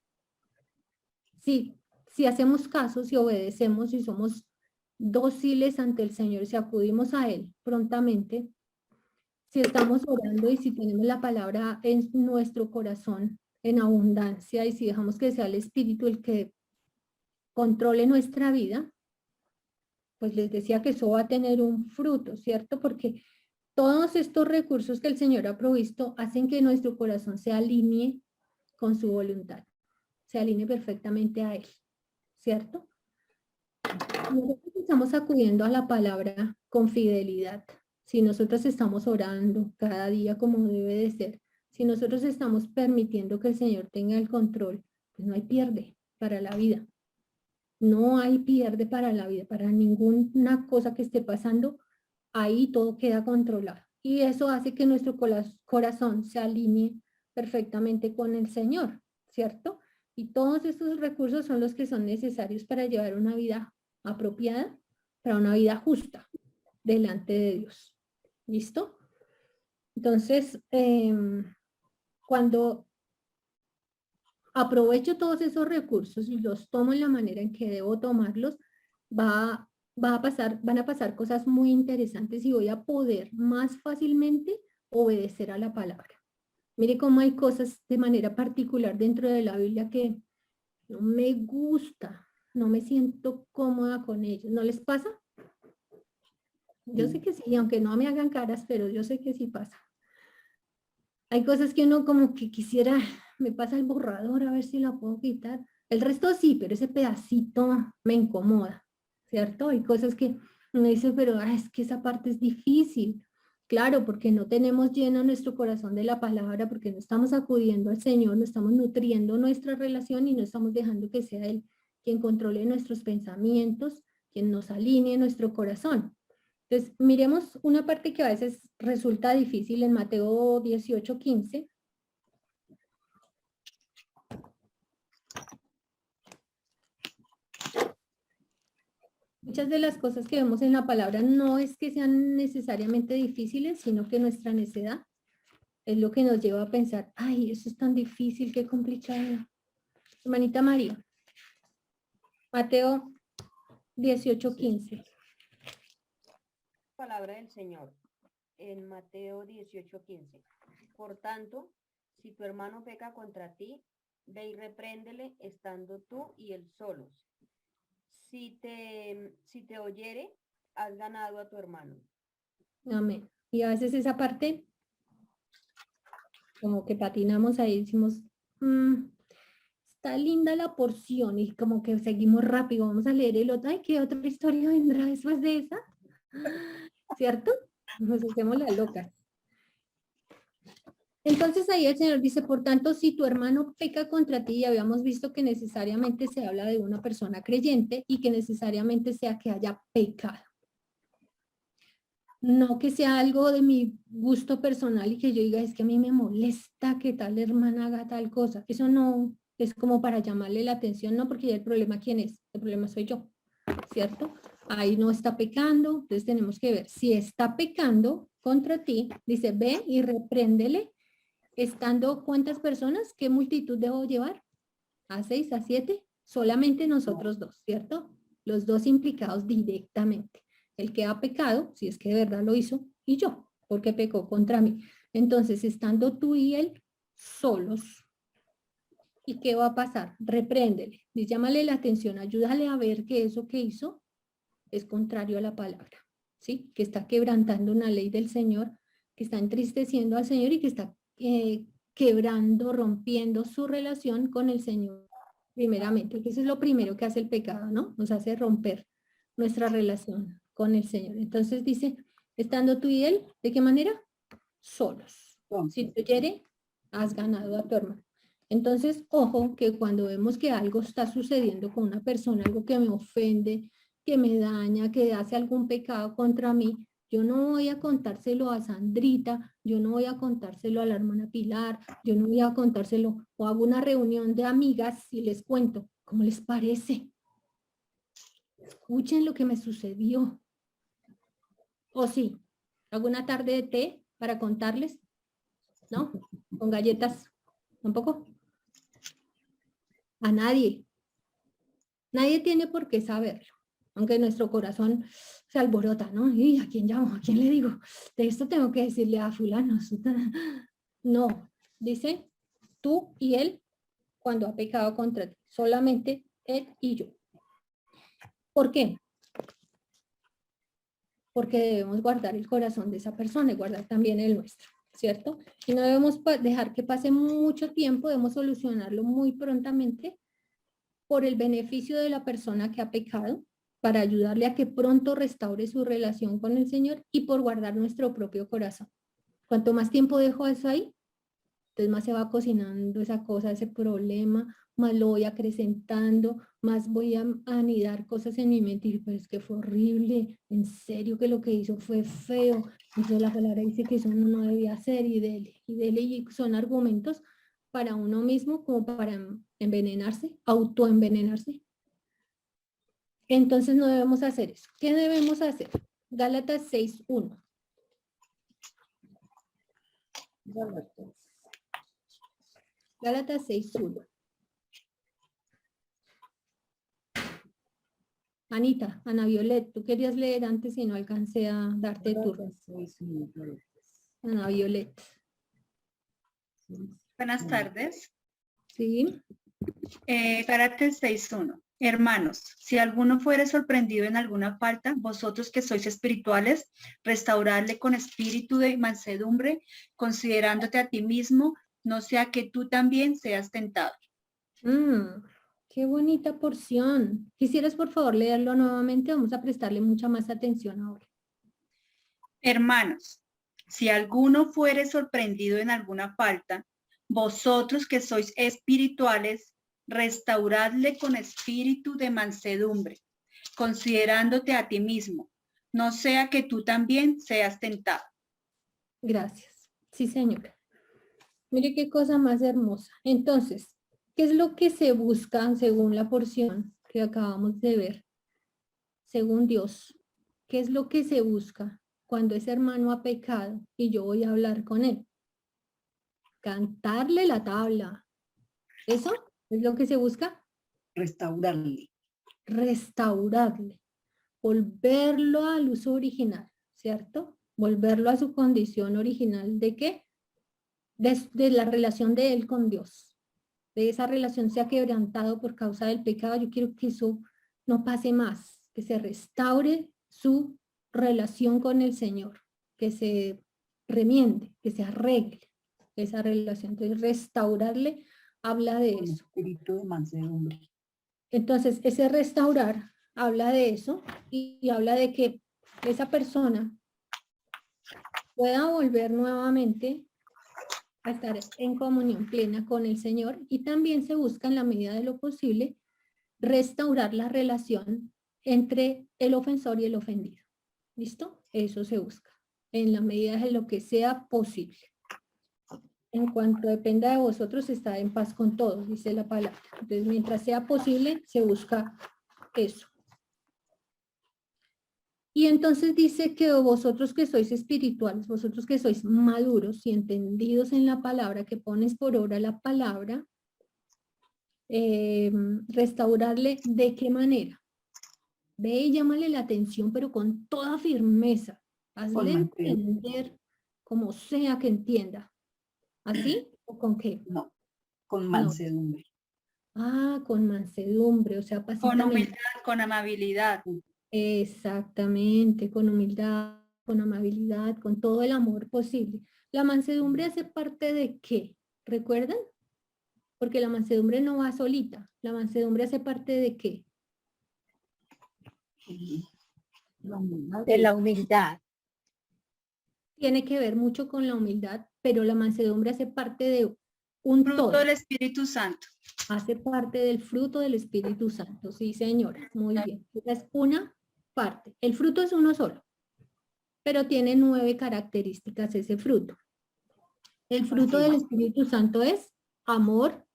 Si hacemos caso, si obedecemos, si somos dóciles ante el Señor, si acudimos a Él prontamente, si estamos orando y si tenemos la palabra en nuestro corazón en abundancia y si dejamos que sea el Espíritu el que controle nuestra vida, pues les decía que eso va a tener un fruto, ¿cierto? Porque todos estos recursos que el Señor ha provisto hacen que nuestro corazón se alinee con su voluntad, se alinee perfectamente a Él, ¿cierto? Nosotros estamos acudiendo a la palabra con fidelidad, si nosotros estamos orando cada día como debe de ser, si nosotros estamos permitiendo que el Señor tenga el control, pues no hay pierde para la vida. No hay pierde para la vida, para ninguna cosa que esté pasando, ahí todo queda controlado. Y eso hace que nuestro corazón se alinee perfectamente con el Señor, ¿cierto? Y todos estos recursos son los que son necesarios para llevar una vida apropiada, para una vida justa delante de Dios. ¿Listo? Entonces, cuando aprovecho todos esos recursos y los tomo en la manera en que debo tomarlos, van a pasar cosas muy interesantes y voy a poder más fácilmente obedecer a la palabra. Mire cómo hay cosas de manera particular dentro de la Biblia que no me gusta, no me siento cómoda con ellos. ¿No les pasa? Yo sé que sí, aunque no me hagan caras, pero yo sé que sí pasa. Hay cosas que uno como que quisiera, me pasa el borrador a ver si la puedo quitar. El resto sí, pero ese pedacito me incomoda, ¿cierto? Hay cosas que uno dice, pero es que esa parte es difícil. Claro, porque no tenemos lleno nuestro corazón de la palabra, porque no estamos acudiendo al Señor, no estamos nutriendo nuestra relación y no estamos dejando que sea Él quien controle nuestros pensamientos, quien nos alinee nuestro corazón. Entonces, miremos una parte que a veces resulta difícil en Mateo 18:15. Muchas de las cosas que vemos en la palabra no es que sean necesariamente difíciles, sino que nuestra necedad es lo que nos lleva a pensar, ay, eso es tan difícil, qué complicado. Hermanita María, Mateo 18:15. Palabra del Señor en Mateo 18:15. Por tanto, si tu hermano peca contra ti, ve y repréndele estando tú y él solos. Si te oyere, has ganado a tu hermano. Amén. Y a veces esa parte, como que patinamos ahí, decimos, está linda la porción y como que seguimos rápido, vamos a leer el otro, ay, ¿qué otra historia vendrá después de esa? ¿Cierto? Nos hacemos las locas. Entonces ahí el Señor dice, por tanto, si tu hermano peca contra ti, y habíamos visto que necesariamente se habla de una persona creyente y que necesariamente sea que haya pecado. No que sea algo de mi gusto personal y que yo diga, es que a mí me molesta que tal hermana haga tal cosa. Eso no es como para llamarle la atención, no, porque ya el problema, ¿quién es? El problema soy yo, ¿cierto? Ahí no está pecando, entonces tenemos que ver. Si está pecando contra ti, dice, ve y repréndele. Estando, ¿cuántas personas? ¿Qué multitud debo llevar? ¿A 6, a 7? Solamente nosotros dos, ¿cierto? Los dos implicados directamente. El que ha pecado, si es que de verdad lo hizo, y yo, porque pecó contra mí. Entonces, estando tú y él solos, ¿y qué va a pasar? Repréndele, llámale la atención, ayúdale a ver que eso que hizo es contrario a la palabra, ¿sí? Que está quebrantando una ley del Señor, que está entristeciendo al Señor y que está quebrando, rompiendo su relación con el Señor primeramente, que eso es lo primero que hace el pecado, ¿no? Nos hace romper nuestra relación con el Señor. Entonces dice, estando tú y él, ¿de qué manera? Solos. Si te oyere, has ganado a tu hermano. Entonces, ojo, que cuando vemos que algo está sucediendo con una persona, algo que me ofende, que me daña, que hace algún pecado contra mí, yo no voy a contárselo a Sandrita, yo no voy a contárselo a la hermana Pilar, yo no voy a contárselo, o hago una reunión de amigas y les cuento, ¿cómo les parece? Escuchen lo que me sucedió. O sí, hago una tarde de té para contarles, ¿no? Con galletas, ¿tampoco? A nadie. Nadie tiene por qué saberlo, aunque nuestro corazón se alborota, ¿no? ¿Y a quién llamo? ¿A quién le digo? De esto tengo que decirle a fulano. No, dice tú y él cuando ha pecado contra ti. Solamente él y yo. ¿Por qué? Porque debemos guardar el corazón de esa persona y guardar también el nuestro, ¿cierto? Y no debemos dejar que pase mucho tiempo, debemos solucionarlo muy prontamente por el beneficio de la persona que ha pecado, para ayudarle a que pronto restaure su relación con el Señor y por guardar nuestro propio corazón. Cuanto más tiempo dejo eso ahí, entonces más se va cocinando esa cosa, ese problema, más lo voy acrecentando, más voy a anidar cosas en mi mente y pero es que fue horrible, en serio que lo que hizo fue feo, entonces la palabra dice que eso uno no debía hacer y dele, y son argumentos para uno mismo como para envenenarse, autoenvenenarse. Entonces no debemos hacer eso. ¿Qué debemos hacer? Gálatas 6:1. Gálatas 6:1. Anita, Ana Violet, tú querías leer antes y no alcancé a darte turno. Ana Violet. Buenas tardes. Sí. Gálatas 6:1. Hermanos, si alguno fuere sorprendido en alguna falta, vosotros que sois espirituales, restauradle con espíritu de mansedumbre, considerándote a ti mismo, no sea que tú también seas tentado. Qué bonita porción. ¿Quisieras por favor leerlo nuevamente? Vamos a prestarle mucha más atención ahora. Hermanos, si alguno fuere sorprendido en alguna falta, vosotros que sois espirituales, restauradle con espíritu de mansedumbre, considerándote a ti mismo, no sea que tú también seas tentado. Gracias. Sí, señora. Mire qué cosa más hermosa. Entonces, ¿qué es lo que se busca según la porción que acabamos de ver? Según Dios, ¿qué es lo que se busca cuando ese hermano ha pecado y yo voy a hablar con él? Cantarle la tabla. ¿Eso es lo que se busca? Restaurarle. Restaurarle. Volverlo al uso original, ¿cierto? Volverlo a su condición original. ¿De qué? De la relación de él con Dios. De esa relación se ha quebrantado por causa del pecado. Yo quiero que eso no pase más, que se restaure su relación con el Señor, que se remiende, que se arregle esa relación. Entonces, restaurarle habla de Con eso. espíritu de mansedumbre. Entonces, ese restaurar habla de eso y habla de que esa persona pueda volver nuevamente a estar en comunión plena con el Señor, y también se busca en la medida de lo posible restaurar la relación entre el ofensor y el ofendido. ¿Listo? Eso se busca en la medida de lo que sea posible. En cuanto dependa de vosotros, está en paz con todos, dice la palabra. Entonces, mientras sea posible, se busca eso. Y entonces dice que vosotros que sois espirituales, vosotros que sois maduros y entendidos en la palabra, que pones por obra la palabra, restaurarle, ¿de qué manera? Ve y llámale la atención, pero con toda firmeza. Hazle entender como sea que entienda. ¿Así o con qué? No, con mansedumbre. Ah, con mansedumbre, o sea, Con pacitamente. humildad, con amabilidad. Exactamente, con humildad, con amabilidad, con todo el amor posible. ¿La mansedumbre hace parte de qué? ¿Recuerdan? Porque la mansedumbre no va solita. ¿La mansedumbre hace parte de qué? De la humildad. Tiene que ver mucho con la humildad, pero la mansedumbre hace parte de un Fruto todo. del Espíritu Santo. Hace parte del fruto del Espíritu Santo. Sí, señora. Muy bien. Esa es una parte. El fruto es uno solo, pero tiene 9 características ese fruto. El fruto del Espíritu Santo es amor,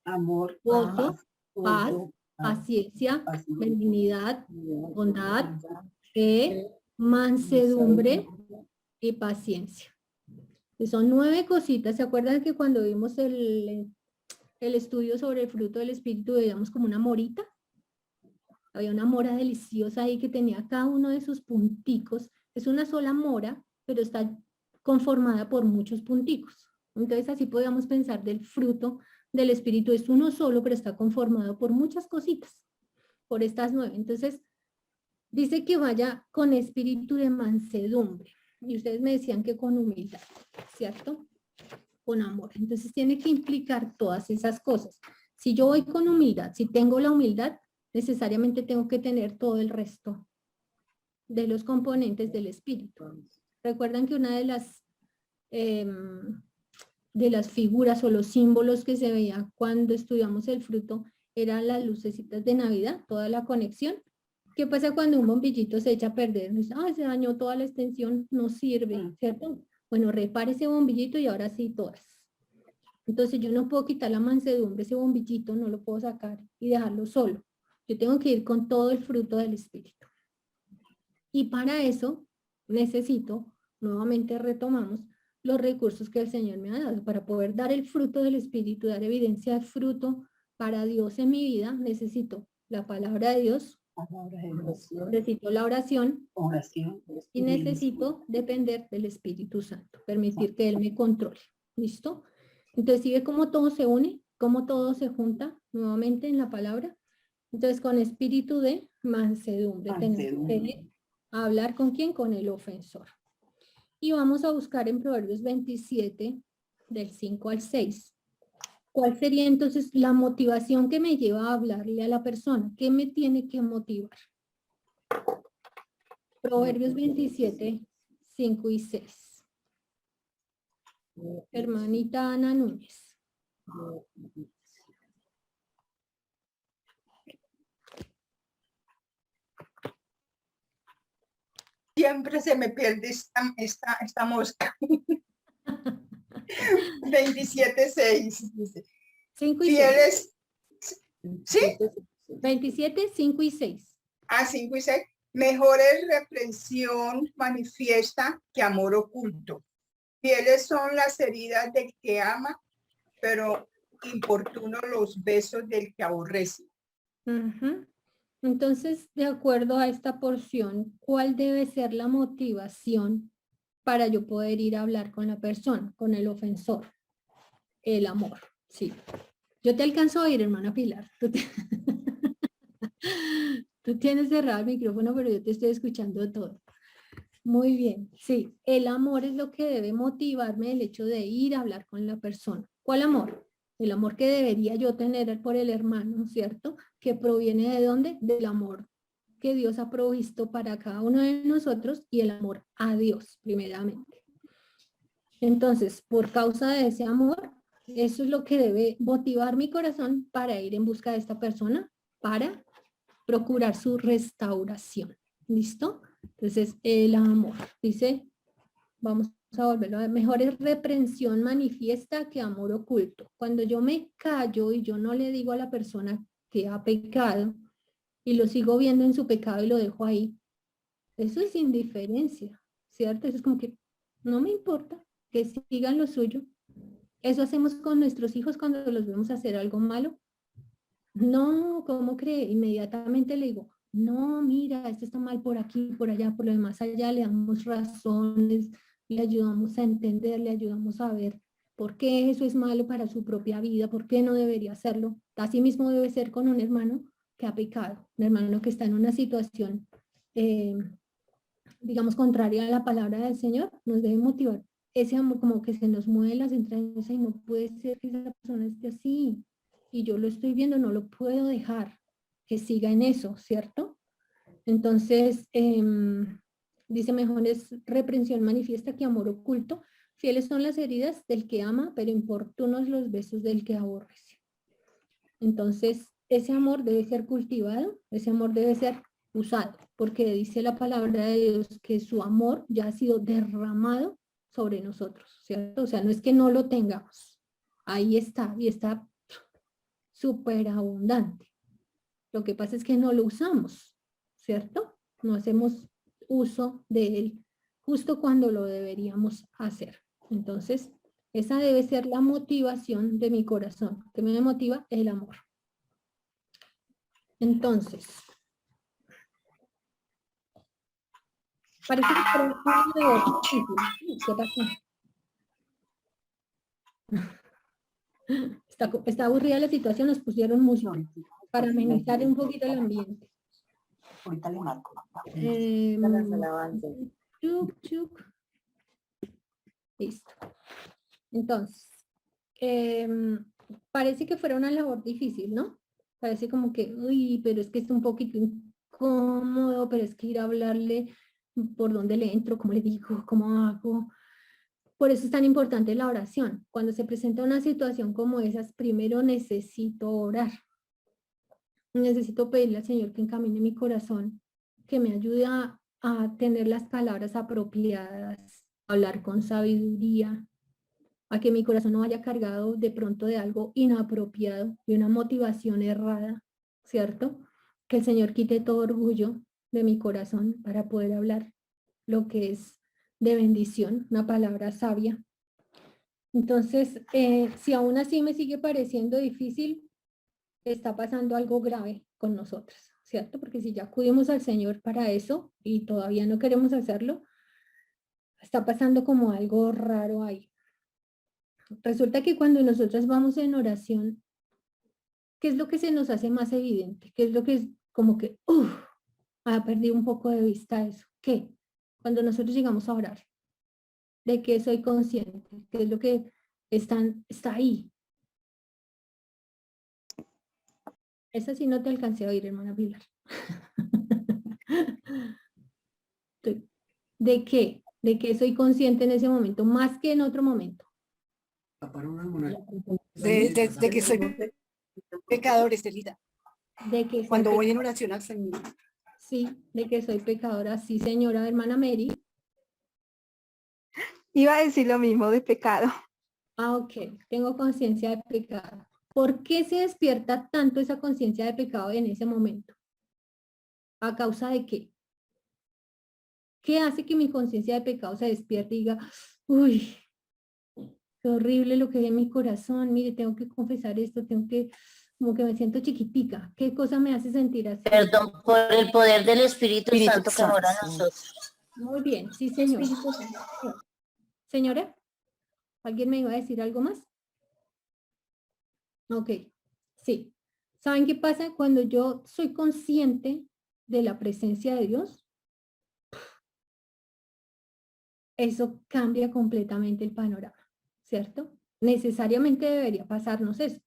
gozo, paz, paciencia, benignidad, bondad, fe, mansedumbre y paciencia. Y son 9 cositas. ¿Se acuerdan que cuando vimos el estudio sobre el fruto del Espíritu veíamos como una morita? Había una mora deliciosa ahí que tenía cada uno de sus punticos. Es una sola mora, pero está conformada por muchos punticos. Entonces así podíamos pensar del fruto del Espíritu. Es uno solo, pero está conformado por muchas cositas, por estas 9. Entonces dice que vaya con espíritu de mansedumbre. Y ustedes me decían que con humildad, ¿cierto? Con amor. Entonces tiene que implicar todas esas cosas. Si yo voy con humildad, si tengo la humildad, necesariamente tengo que tener todo el resto de los componentes del espíritu. Recuerdan que una de las figuras o los símbolos que se veía cuando estudiamos el fruto eran las lucecitas de Navidad, toda la conexión. ¿Qué pasa cuando un bombillito se echa a perder? Se dañó toda la extensión, no sirve, ¿cierto? Bueno, repare ese bombillito y ahora sí todas. Entonces yo no puedo quitar la mansedumbre, ese bombillito no lo puedo sacar y dejarlo solo. Yo tengo que ir con todo el fruto del espíritu. Y para eso necesito, nuevamente retomamos, los recursos que el Señor me ha dado. Para poder dar el fruto del espíritu, dar evidencia de fruto para Dios en mi vida, necesito la palabra de Dios, necesito la oración y necesito depender del Espíritu Santo, permitir que Él me controle. ¿Listo? Entonces, ¿sigue cómo todo se une? ¿Cómo todo se junta nuevamente en la palabra? Entonces, con espíritu de mansedumbre. Tenemos que hablar con quién, con el ofensor. Y vamos a buscar en Proverbios 27, del 5 al 6. ¿Cuál sería entonces la motivación que me lleva a hablarle a la persona? ¿Qué me tiene que motivar? Proverbios 27, 5 y 6. Hermanita Ana Núñez. Siempre se me pierde esta mosca. 27:6. 5 y Fieles. 6. ¿Sí? 27, 5 y 6. 5 y 6. Mejor es reprensión manifiesta que amor oculto. Fieles son las heridas del que ama, pero importuno los besos del que aborrece. Entonces, de acuerdo a esta porción, ¿cuál debe ser la motivación para yo poder ir a hablar con la persona, con el ofensor? El amor, sí. Yo te alcanzo a oír, hermana Pilar. Tú tienes cerrado el micrófono, pero yo te estoy escuchando todo. Muy bien, sí. El amor es lo que debe motivarme el hecho de ir a hablar con la persona. ¿Cuál amor? El amor que debería yo tener por el hermano, ¿cierto? Que proviene ¿de dónde? Del amor que Dios ha provisto para cada uno de nosotros y el amor a Dios, primeramente. Entonces, por causa de ese amor, eso es lo que debe motivar mi corazón para ir en busca de esta persona, para procurar su restauración. ¿Listo? Entonces, el amor, dice, vamos a volverlo a ver, mejor es reprensión manifiesta que amor oculto. Cuando yo me callo y yo no le digo a la persona que ha pecado y lo sigo viendo en su pecado y lo dejo ahí, eso es indiferencia, ¿cierto? Eso es como que no me importa, que sigan lo suyo. Eso hacemos con nuestros hijos cuando los vemos hacer algo malo. No, ¿cómo cree? Inmediatamente le digo, no, mira, esto está mal por aquí, por allá, por lo demás allá, le damos razones, le ayudamos a entender, le ayudamos a ver por qué eso es malo para su propia vida, por qué no debería hacerlo. Así mismo debe ser con un hermano que ha pecado, un hermano que está en una situación, digamos, contraria a la palabra del Señor, nos debe motivar. Ese amor como que se nos mueve las entrañas y no puede ser que esa persona esté así. Y yo lo estoy viendo, no lo puedo dejar que siga en eso, ¿cierto? Entonces, dice, mejor es reprensión manifiesta que amor oculto. Fieles son las heridas del que ama, pero importunos los besos del que aborrece. Entonces, ese amor debe ser cultivado, ese amor debe ser usado, porque dice la palabra de Dios que su amor ya ha sido derramado sobre nosotros, ¿cierto? O sea, no es que no lo tengamos, ahí está, y está súper abundante. Lo que pasa es que no lo usamos, ¿cierto? No hacemos uso de él justo cuando lo deberíamos hacer. Entonces, esa debe ser la motivación de mi corazón. ¿Qué me motiva? El amor. Entonces, parece que por está aburrida la situación, nos pusieron música para amenizar un poquito el ambiente. Ahorita le marco. Listo. Entonces, parece que fuera una labor difícil, ¿no? Parece como que, uy, pero es que es un poquito incómodo, pero es que ir a hablarle por dónde le entro, cómo le digo, cómo hago. Por eso es tan importante la oración. Cuando se presenta una situación como esas, primero necesito orar. Necesito pedirle al Señor que encamine mi corazón, que me ayude a tener las palabras apropiadas, a hablar con sabiduría, a que mi corazón no vaya cargado de pronto de algo inapropiado, de una motivación errada, ¿cierto? Que el Señor quite todo orgullo de mi corazón para poder hablar lo que es de bendición, una palabra sabia. Entonces, si aún así me sigue pareciendo difícil, está pasando algo grave con nosotros, ¿cierto? Porque si ya acudimos al Señor para eso y todavía no queremos hacerlo, está pasando como algo raro ahí. Resulta que cuando nosotros vamos en oración, ¿qué es lo que se nos hace más evidente? ¿Qué es lo que es como que, ha perdido un poco de vista eso? ¿Qué? Cuando nosotros llegamos a orar, ¿de qué soy consciente? ¿Qué es lo que está ahí? Esa sí no te alcancé a oír, hermana Pilar. ¿De qué? ¿De qué soy consciente en ese momento, más que en otro momento? De que soy pecador, Estelita. De que soy Cuando voy en pecadora. oración al Señor. Sí, de que soy pecadora. Sí, señora, hermana Mary. Iba a decir lo mismo de pecado. Ah, ok. Tengo conciencia de pecado. ¿Por qué se despierta tanto esa conciencia de pecado en ese momento? ¿A causa de qué? ¿Qué hace que mi conciencia de pecado se despierte y diga, uy, qué horrible lo que hay en mi corazón, mire, tengo que confesar esto, tengo que, como que me siento chiquitica? ¿Qué cosa me hace sentir así? Perdón, por el poder del Espíritu Santo que mora en nosotros. Muy bien, sí, señor. Señora, ¿alguien me iba a decir algo más? Ok, sí. ¿Saben qué pasa? Cuando yo soy consciente de la presencia de Dios, eso cambia completamente el panorama, ¿cierto? Necesariamente debería pasarnos eso.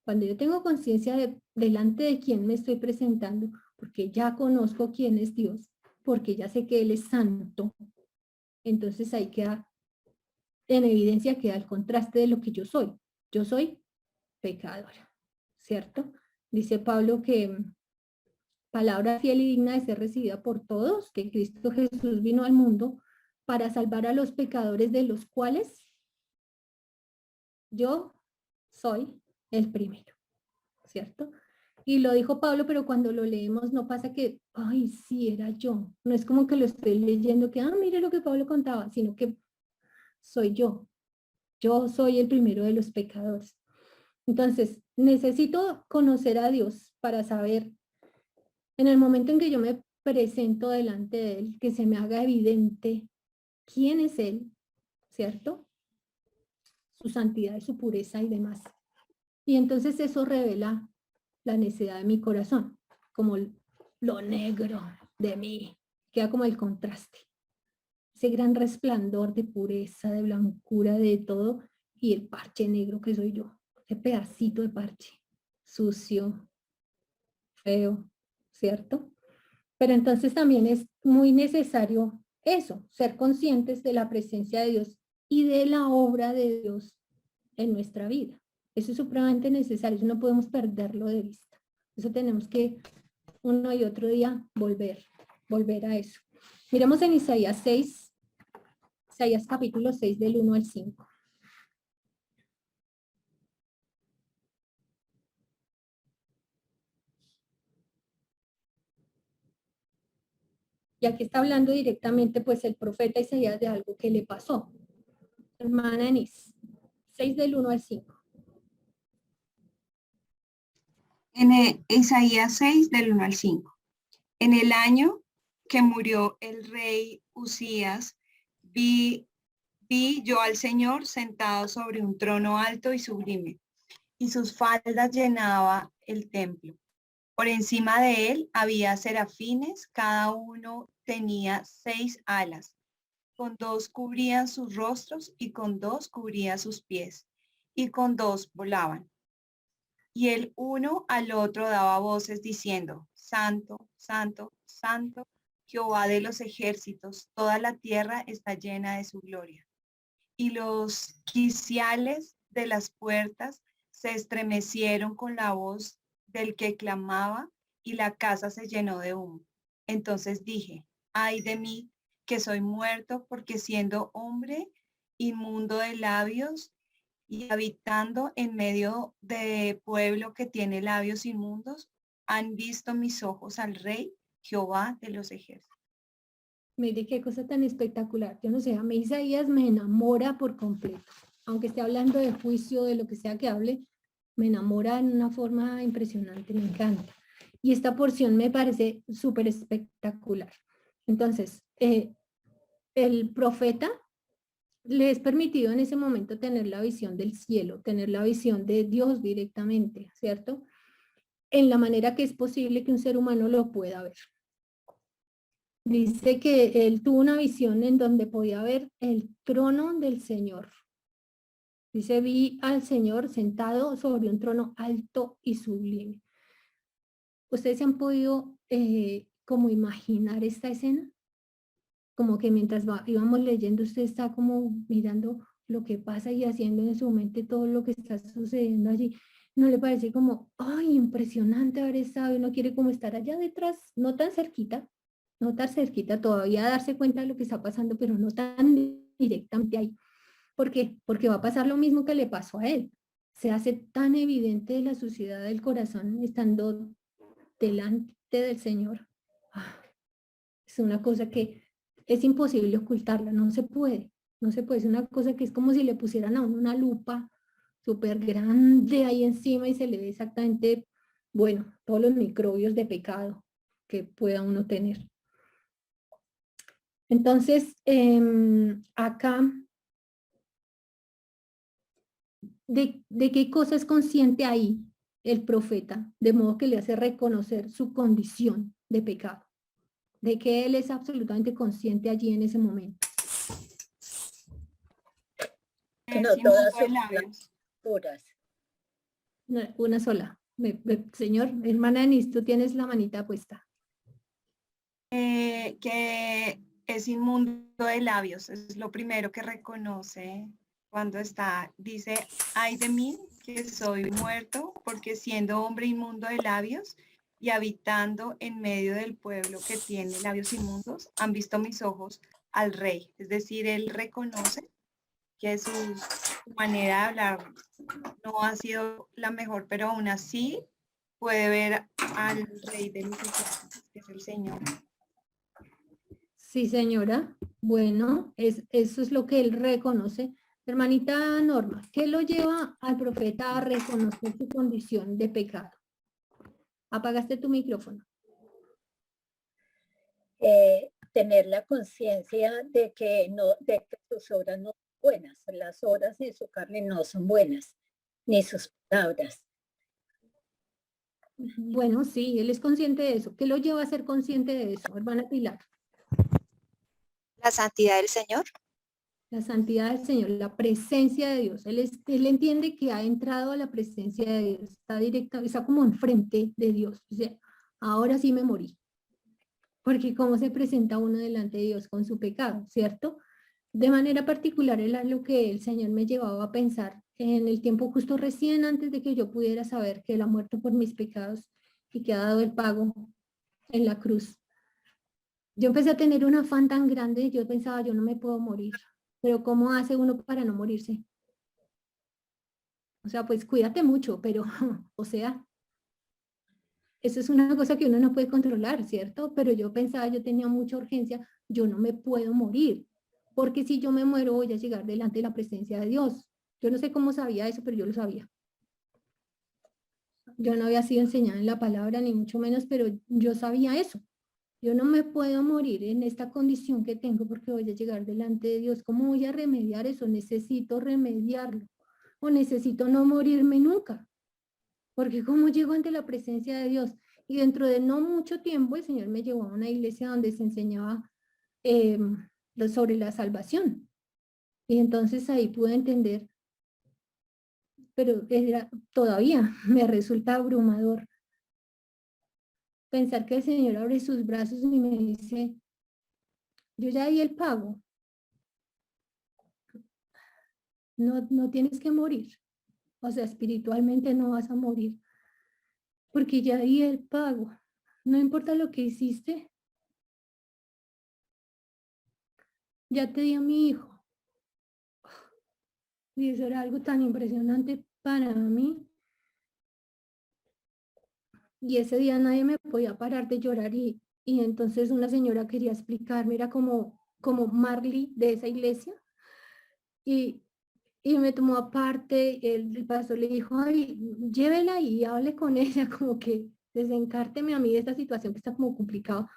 Cuando yo tengo conciencia delante de quién me estoy presentando, porque ya conozco quién es Dios, porque ya sé que Él es santo, entonces ahí queda, en evidencia queda el contraste de lo que yo soy. Yo soy pecadora, ¿cierto? Dice Pablo que palabra fiel y digna de ser recibida por todos, que Cristo Jesús vino al mundo para salvar a los pecadores, de los cuales yo soy el primero, ¿cierto? Y lo dijo Pablo, pero cuando lo leemos no pasa que, ay, sí, era yo. No es como que lo estoy leyendo que, mire lo que Pablo contaba, sino que soy yo. Yo soy el primero de los pecadores. Entonces, necesito conocer a Dios para saber, en el momento en que yo me presento delante de Él, que se me haga evidente quién es Él, ¿cierto? Su santidad y su pureza y demás. Y entonces eso revela la necedad de mi corazón, como lo negro de mí, queda como el contraste. Ese gran resplandor de pureza, de blancura, de todo, y el parche negro que soy yo, ese pedacito de parche, sucio, feo, ¿cierto? Pero entonces también es muy necesario eso, ser conscientes de la presencia de Dios y de la obra de Dios en nuestra vida. Eso es supremamente necesario, eso no podemos perderlo de vista. Eso tenemos que uno y otro día volver a eso. Miremos en Isaías 6, Isaías capítulo 6 del 1 al 5. Y aquí está hablando directamente pues el profeta Isaías de algo que le pasó. Hermana Enis, 6 del 1 al 5. En Isaías 6, del 1 al 5. En el año que murió el rey Usías, vi yo al Señor sentado sobre un trono alto y sublime, y sus faldas llenaba el templo. Por encima de él había serafines, cada uno tenía 6 alas. Con 2 cubrían sus rostros y con 2 cubría sus pies, y con 2 volaban. y el uno al otro daba voces diciendo, Santo, Santo, Santo, Jehová de los ejércitos, toda la tierra está llena de su gloria. Y los quiciales de las puertas se estremecieron con la voz del que clamaba, y la casa se llenó de humo. Entonces dije, ay de mí, que soy muerto, porque siendo hombre inmundo de labios y habitando en medio de pueblo que tiene labios inmundos, han visto mis ojos al Rey, Jehová de los ejércitos. Mire qué cosa tan espectacular. Yo no sé, a mí Isaías me enamora por completo. Aunque esté hablando de juicio, de lo que sea que hable, me enamora en una forma impresionante, me encanta. Y esta porción me parece súper espectacular. Entonces, el profeta le es permitido en ese momento tener la visión del cielo, tener la visión de Dios directamente, ¿cierto? En la manera que es posible que un ser humano lo pueda ver. Dice que él tuvo una visión en donde podía ver el trono del Señor. Dice, vi al Señor sentado sobre un trono alto y sublime. ¿Ustedes se han podido como imaginar esta escena? Como que mientras íbamos leyendo, usted está como mirando lo que pasa y haciendo en su mente todo lo que está sucediendo allí. ¿No le parece como, ay, impresionante haber estado, y uno quiere como estar allá detrás, no tan cerquita, todavía darse cuenta de lo que está pasando, pero no tan directamente ahí? ¿Por qué? Porque va a pasar lo mismo que le pasó a él. Se hace tan evidente la suciedad del corazón estando delante del Señor. Es una cosa que es imposible ocultarla, no se puede. Es una cosa que es como si le pusieran a uno una lupa súper grande ahí encima y se le ve exactamente, bueno, todos los microbios de pecado que pueda uno tener. Entonces, acá, ¿de qué cosa es consciente ahí el profeta? De modo que le hace reconocer su condición de pecado. De que él es absolutamente consciente allí en ese momento. Que no todas son puras. Una sola. Señor, hermana Denise, tú tienes la manita puesta. Que es inmundo de labios, es lo primero que reconoce cuando está, dice, ay de mí, que soy muerto, porque siendo hombre inmundo de labios y habitando en medio del pueblo que tiene labios inmundos, han visto mis ojos al Rey. Es decir, él reconoce que su manera de hablar no ha sido la mejor, pero aún así puede ver al Rey de los ejércitos, que es el Señor. Sí, señora. Bueno, eso es lo que él reconoce. Hermanita Norma, ¿qué lo lleva al profeta a reconocer su condición de pecado? Apagaste tu micrófono. Tener la conciencia de que sus obras no son buenas, las obras de su carne no son buenas, ni sus palabras. Bueno, sí, él es consciente de eso. ¿Qué lo lleva a ser consciente de eso, hermana Pilar? La santidad del Señor. La santidad del Señor, la presencia de Dios. Él entiende que ha entrado a la presencia de Dios, está como enfrente de Dios. O sea, ahora sí me morí. Porque cómo se presenta uno delante de Dios con su pecado, ¿cierto? De manera particular era lo que el Señor me llevaba a pensar en el tiempo justo recién antes de que yo pudiera saber que Él ha muerto por mis pecados y que ha dado el pago en la cruz. Yo empecé a tener un afán tan grande, yo pensaba, yo no me puedo morir. Pero ¿cómo hace uno para no morirse? O sea, pues cuídate mucho, pero, o sea, eso es una cosa que uno no puede controlar, ¿cierto? Pero yo pensaba, yo tenía mucha urgencia, yo no me puedo morir, porque si yo me muero voy a llegar delante de la presencia de Dios. Yo no sé cómo sabía eso, pero yo lo sabía. Yo no había sido enseñada en la palabra, ni mucho menos, pero yo sabía eso. Yo no me puedo morir en esta condición que tengo porque voy a llegar delante de Dios. ¿Cómo voy a remediar eso? Necesito remediarlo. O necesito no morirme nunca. Porque ¿cómo llego ante la presencia de Dios? Y dentro de no mucho tiempo el Señor me llevó a una iglesia donde se enseñaba sobre la salvación. Y entonces ahí pude entender pero todavía me resulta abrumador pensar que el Señor abre sus brazos y me dice, yo ya di el pago, no tienes que morir, o sea, espiritualmente no vas a morir, porque ya di el pago, no importa lo que hiciste, ya te di a mi hijo. Y eso era algo tan impresionante para mí. Y ese día nadie me podía parar de llorar y entonces una señora quería explicarme, era como Marley de esa iglesia. Y me tomó aparte, el pastor le dijo, ay, llévela y hable con ella, como que desencárteme a mí de esta situación que está como complicado.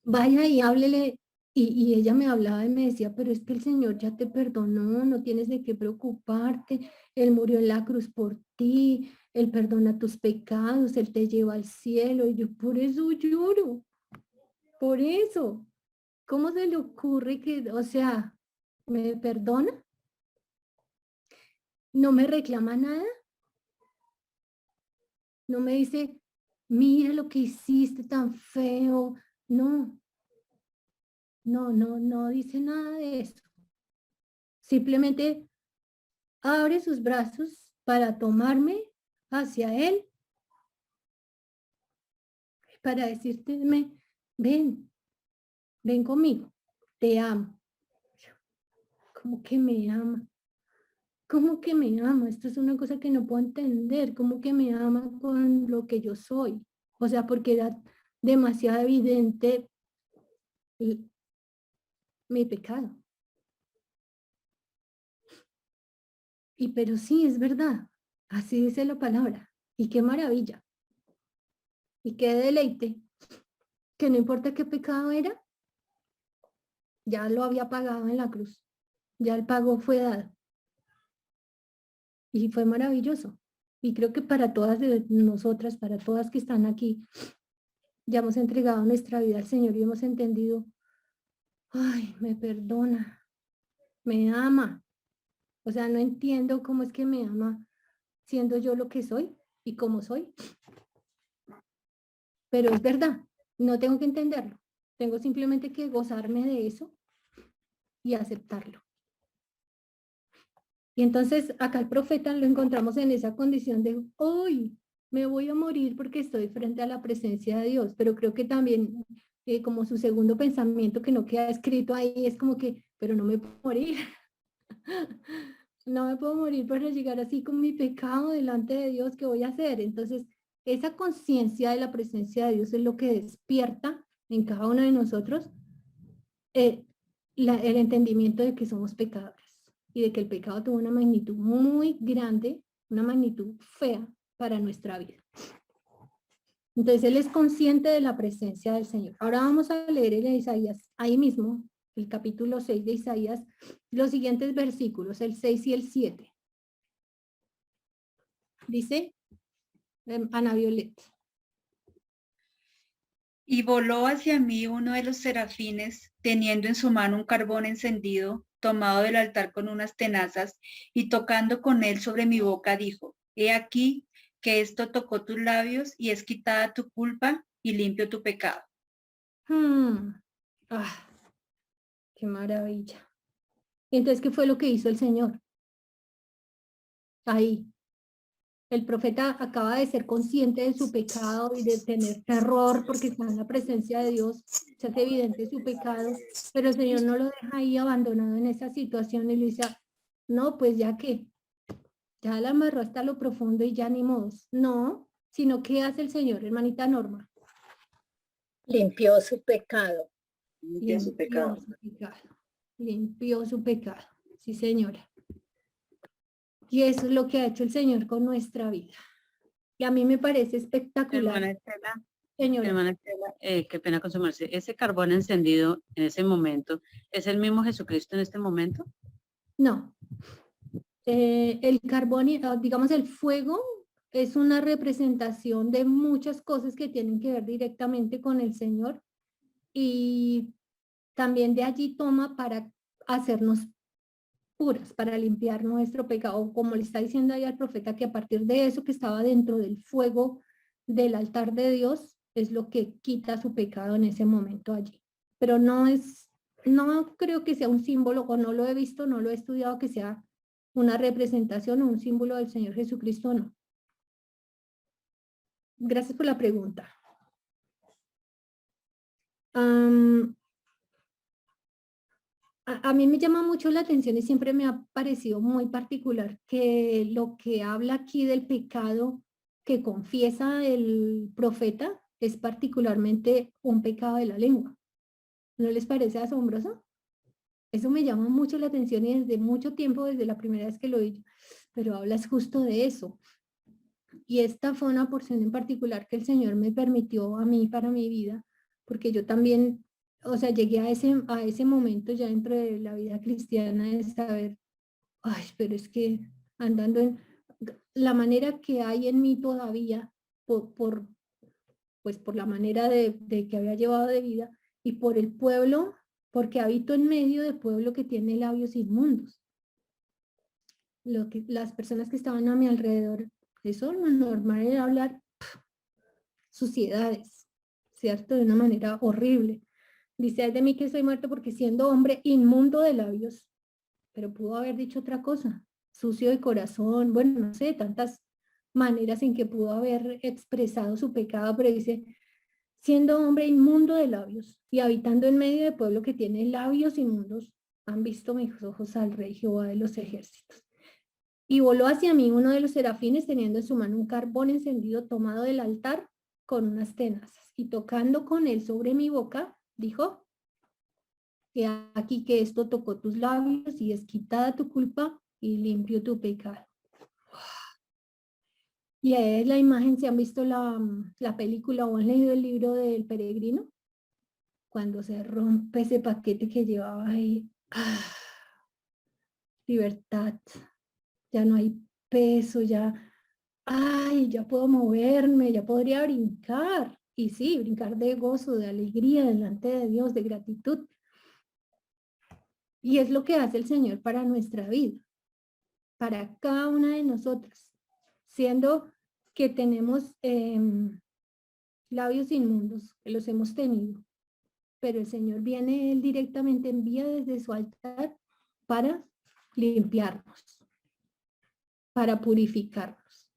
Vaya y háblele. Y ella me hablaba y me decía, pero es que el Señor ya te perdonó, no tienes de qué preocuparte, Él murió en la cruz por ti, Él perdona tus pecados, Él te lleva al cielo. Y yo por eso lloro, por eso. ¿Cómo se le ocurre que, o sea, me perdona? ¿No me reclama nada? ¿No me dice, mira lo que hiciste tan feo? No. No dice nada de eso. Simplemente abre sus brazos para tomarme hacia Él, para decirme, ven conmigo, te amo. ¿Cómo que me ama? ¿Cómo que me ama? Esto es una cosa que no puedo entender. ¿Cómo que me ama con lo que yo soy? O sea, porque era demasiado evidente mi pecado. Pero sí, es verdad. Así dice la palabra. Y qué maravilla. Y qué deleite. Que no importa qué pecado era, ya lo había pagado en la cruz. Ya el pago fue dado. Y fue maravilloso. Y creo que para todas de nosotras, para todas que están aquí, ya hemos entregado nuestra vida al Señor y hemos entendido, ay, me perdona, me ama. O sea, no entiendo cómo es que me ama siendo yo lo que soy y como soy. Pero es verdad, no tengo que entenderlo. Tengo simplemente que gozarme de eso y aceptarlo. Y entonces acá el profeta lo encontramos en esa condición de, hoy me voy a morir porque estoy frente a la presencia de Dios. Pero creo que también como su segundo pensamiento que no queda escrito ahí es como que, pero no me puedo morir. No me puedo morir para llegar así con mi pecado delante de Dios, ¿qué voy a hacer? Entonces, esa conciencia de la presencia de Dios es lo que despierta en cada uno de nosotros el entendimiento de que somos pecadores y de que el pecado tuvo una magnitud muy grande, una magnitud fea para nuestra vida. Entonces, Él es consciente de la presencia del Señor. Ahora vamos a leer en Isaías, ahí mismo, el capítulo 6 de Isaías, los siguientes versículos, el 6 y el 7. Dice Ana Violet. Y voló hacia mí uno de los serafines, teniendo en su mano un carbón encendido, tomado del altar con unas tenazas, y tocando con él sobre mi boca, dijo, he aquí que esto tocó tus labios, y es quitada tu culpa, y limpio tu pecado. Qué maravilla. Entonces, ¿qué fue lo que hizo el Señor? Ahí. El profeta acaba de ser consciente de su pecado y de tener terror porque está en la presencia de Dios. Se hace evidente su pecado, pero el Señor no lo deja ahí abandonado en esa situación y le dice, no, pues ya que, ya la amarró hasta lo profundo y ya ni modos. No, sino ¿qué hace el Señor, hermanita Norma? Limpió su pecado. Limpia su pecado. Limpió su pecado. Sí, señora. Y eso es lo que ha hecho el Señor con nuestra vida. Y a mí me parece espectacular. Hermana Estela, Señora. hermana Estela, qué pena consumarse. Ese carbón encendido en ese momento, ¿es el mismo Jesucristo en este momento? No. El carbón, digamos el fuego, es una representación de muchas cosas que tienen que ver directamente con el Señor. Y también de allí toma para hacernos puras para limpiar nuestro pecado, como le está diciendo ahí al profeta, que a partir de eso que estaba dentro del fuego del altar de Dios, es lo que quita su pecado en ese momento allí. Pero no creo que sea un símbolo, o no lo he visto, no lo he estudiado, que sea una representación o un símbolo del Señor Jesucristo, no. Gracias por la pregunta. A mí me llama mucho la atención y siempre me ha parecido muy particular que lo que habla aquí del pecado que confiesa el profeta es particularmente un pecado de la lengua. ¿No les parece asombroso? Eso me llama mucho la atención y desde mucho tiempo, desde la primera vez que lo oí, pero hablas justo de eso. Y esta fue una porción en particular que el Señor me permitió a mí para mi vida, porque yo también, o sea, llegué a ese momento ya dentro de la vida cristiana de saber, ay, pero es que andando en la manera que hay en mí todavía, pues por la manera de que había llevado de vida y por el pueblo, porque habito en medio del pueblo que tiene labios inmundos. Las personas que estaban a mi alrededor, eso lo normal era hablar suciedades, ¿cierto? De una manera horrible. Dice, ay de mí que soy muerto porque siendo hombre inmundo de labios, pero pudo haber dicho otra cosa, sucio de corazón, bueno, no sé, tantas maneras en que pudo haber expresado su pecado, pero dice, siendo hombre inmundo de labios y habitando en medio de pueblo que tiene labios inmundos, han visto mis ojos al Rey Jehová de los ejércitos. Y voló hacia mí uno de los serafines teniendo en su mano un carbón encendido tomado del altar con unas tenazas. Y tocando con él sobre mi boca, dijo, he aquí que esto tocó tus labios y es quitada tu culpa y limpio tu pecado. Y ahí es la imagen, si han visto la película o han leído el libro del Peregrino, cuando se rompe ese paquete que llevaba ahí, libertad. Ya no hay peso, ya, ay, ya puedo moverme, ya podría brincar. Y sí, brincar de gozo, de alegría delante de Dios, de gratitud. Y es lo que hace el Señor para nuestra vida, para cada una de nosotras, siendo que tenemos labios inmundos, que los hemos tenido, pero el Señor viene, Él directamente envía desde su altar para limpiarnos, para purificarnos.